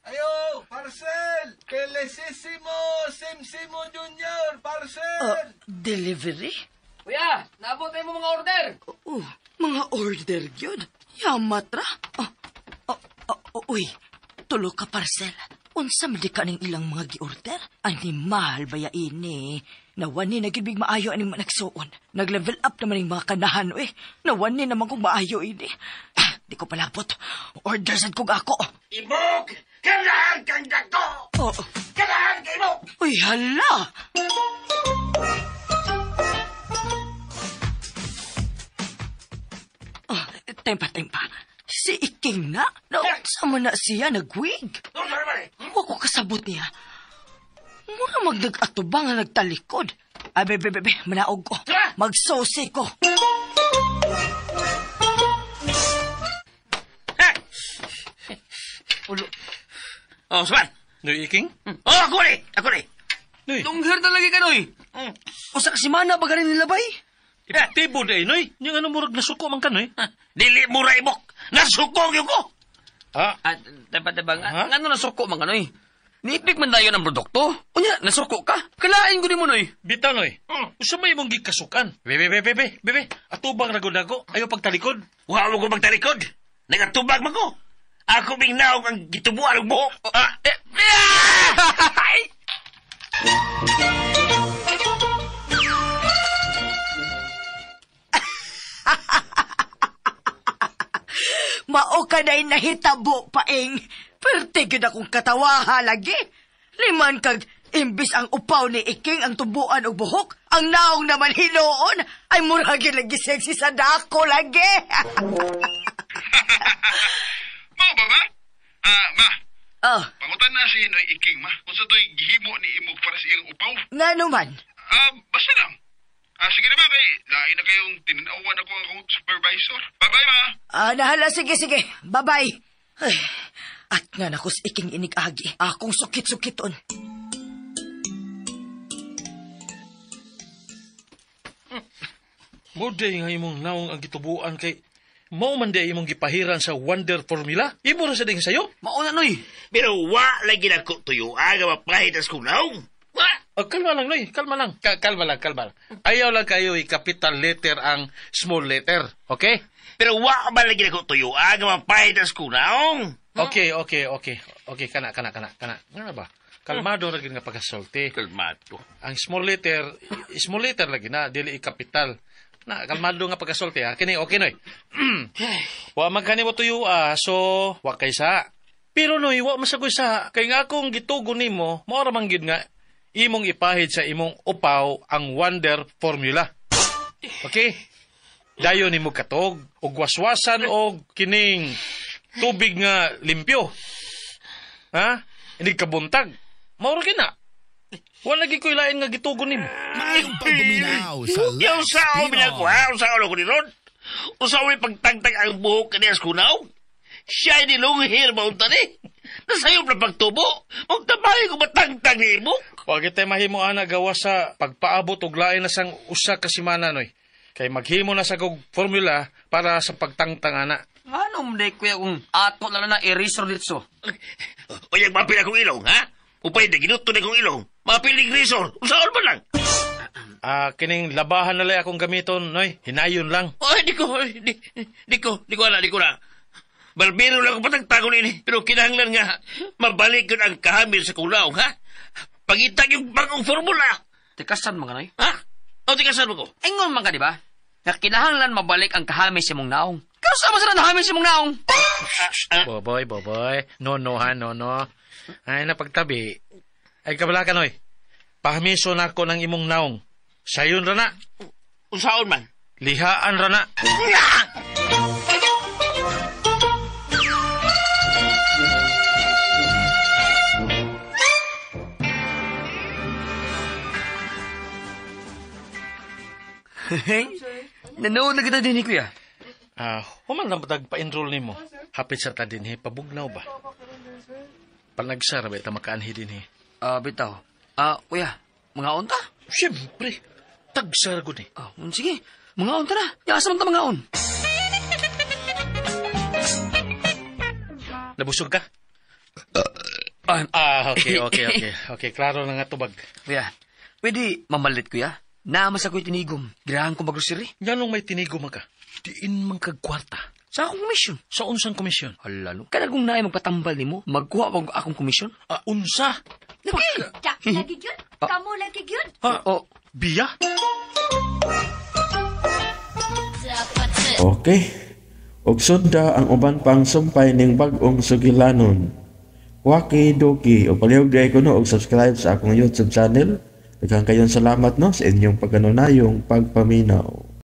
Ayo, parcel! Kelesisimo, Simsimo Junior, parcel! Delivery? Kuya, naabot tayo mo mga order. Mga order yun. Yamat ra. Uy, tulo ka parcel. Unsa man di ka ning ilang mga gi-order? Ani mahal baya ini. Nawani na gibig maayo aning managsuon. Nag-level up naman ning mga kanahan, eh. Nawani naman kong maayo ini. Di ko palabot. Order sad kog ako. Ibog! Kailangan kang dako! Kailangan ka ibog! Uy, hala! Tempa. Si Iking na. Sama na siya nagwig. Huwag ko kasabot niya. Mura magdag-atubang nga nagtalikod. Ay, bebe, manaog ko. Magsosi ko. Oh, saban! Noy, Iking? Oh, ako ni! Noy, Lungher talaga ka, Noy! Usa ka si Mana ba ganin nilabay? epektibo day, Noy. Yung ano murag nasuko man ka, Noy. Dili mo raibok! Nasuko yung ko! Ha? Teba, Ha? nga nasuko man ka, Noy? Niipik man dayon ang produkto. Unya, nasuko ka? Kalain ko ni mo, Noy. Bitaw, Noy. Usa may mong gikasukan. Bebe. Atubang rago-dago. Ayaw pagtalikod. Wa mo ko magtalikod. Nagatubag man ko. Ako bing naog ang gitubuan ng buhok. Mao ka na'y nahitabo, Paing. Pertigid akong katawaha lagi. Liman kag imbis ang upaw ni Iking ang tubuan o buhok, ang naong naman hinuon ay muragin lagi sexy sa dako lagi. Mao ba ma? Ma. Oh, Pangutan na si Noy Iking, ma. Kung sa to'y gihimo ni imog para sa iyang upaw. nga naman. Basta lang. Sige na ba, kay lain na kayong tinanawan ako akong supervisor. Bye-bye, ma. Nahala, sige. Bye-bye. Ay, at nga nakos Iking inig-agi. Akong sukit-sukiton. Mo day nga imong naong ang gitubuan kay mao man day imong gipahiran sa Wonder Formula. Imo ra sa ding sayo. Mauna, Noy. Pero wa lagi na ko tuyo. Aga mapahit as kunaw. Wa. Kalma lang, Noy. Kalma lang. Kalma lang. Ayaw lang kayo i-capital letter ang small letter. Okay? Pero wa ba lagi na ko tuyo. Aga mapahit as kunaw. Okay. Kana. Nga ba? Kalmado ra gid nga pagkasulti. Kalmado. Ang small letter lagi na dili i-capital. Na kalmado nga pagkasulti ha. Kini okay, Noy. Wa magkani mo tuyo so wa kay sa. Pero Noy, wa masagoy sa kay nga akong gitugon nimo, mao ra man gid nga imong ipahid sa imong upaw ang Wonder Formula. Okay? Dayon nimo katog og waswasan og kining tubig nga limpyo. Ha? Hindi kabuntag. Mao ra kina. Wala lagi ko ilain nga gitugon nimo. Mayong pagbuminaw sa Yung Lex sao Pino. binagwa, yung sao ko ni Ron. Usaw may pagtagtag ang buhok kanias kunaw. Siya ay nilungihir maunta ni. Nasayop na pagtubo. Magtabay ko matagtag ni mo. Huwag itay mahimo ana gawa sa pagpaabot og lain na sang usa ka semana, Noy. Kay maghimo na sa kog formula para sa pagtangtang ana. Ano mo na kuya kung ato na i-resort dito? O yung mapil akong ilong, ha? Upay na ginuto na kong ilong. Mapiling resort. Usaon ba lang? Kining labahan na lang akong gamiton, Noy. Hinayon lang. Ay, di ko na. Barbero lang ako patagtago ini. Pero kinahanglan nga, mabalik yun ang kahamil sa kulaw, ha? Pagitag yung bagong formula. Tikasan mga Noy? Ha? O, tikasan mo ko. Ingon man ka, di ba? Na kinahanglan mabalik ang kahamil sa mong naong. Kasama sa nahamil sa mong naong. Boboy. No. Ay, napagtabi. Ay, kabala ka, Noy. Pahamiso na ako ng imong naong. Sayon ra na. Usaon man? Lihaan ra na. Nanood na kita din, kuya. Human lang batag pa-enroll ni mo. Hapit sa ta din, pabugnaw ba? Panagsara ba ita makaanhi din, Bitaw. Kuya, mga onta? Siyempre. Tagsara ko ni. Sige, mga onta na. Yasa man ta mga on. Nabusog ka? Okay. Klaro na nga tubag. Kuya, pwede mamalit, kuya? Namas ako'y tinigom. Girahan ko mag-grocery. Yanong may tinigom ka? Diin man kagkwarta. Sa akong komisyon. Sa unsang komisyon? Hala, no. Kada kung naay magpatambal ni mo, magkuha ko akong komisyon. Unsa? Lagi yun? Kamu lagi yun? Biya? Okay. Og sunda ang uban pang sumpay ning bag-ong sugilanon. Waki doki o palihog di ko no og subscribe sa akong YouTube channel. Daghang kayon salamat no sa inyong pagkanunayong pagpaminaw.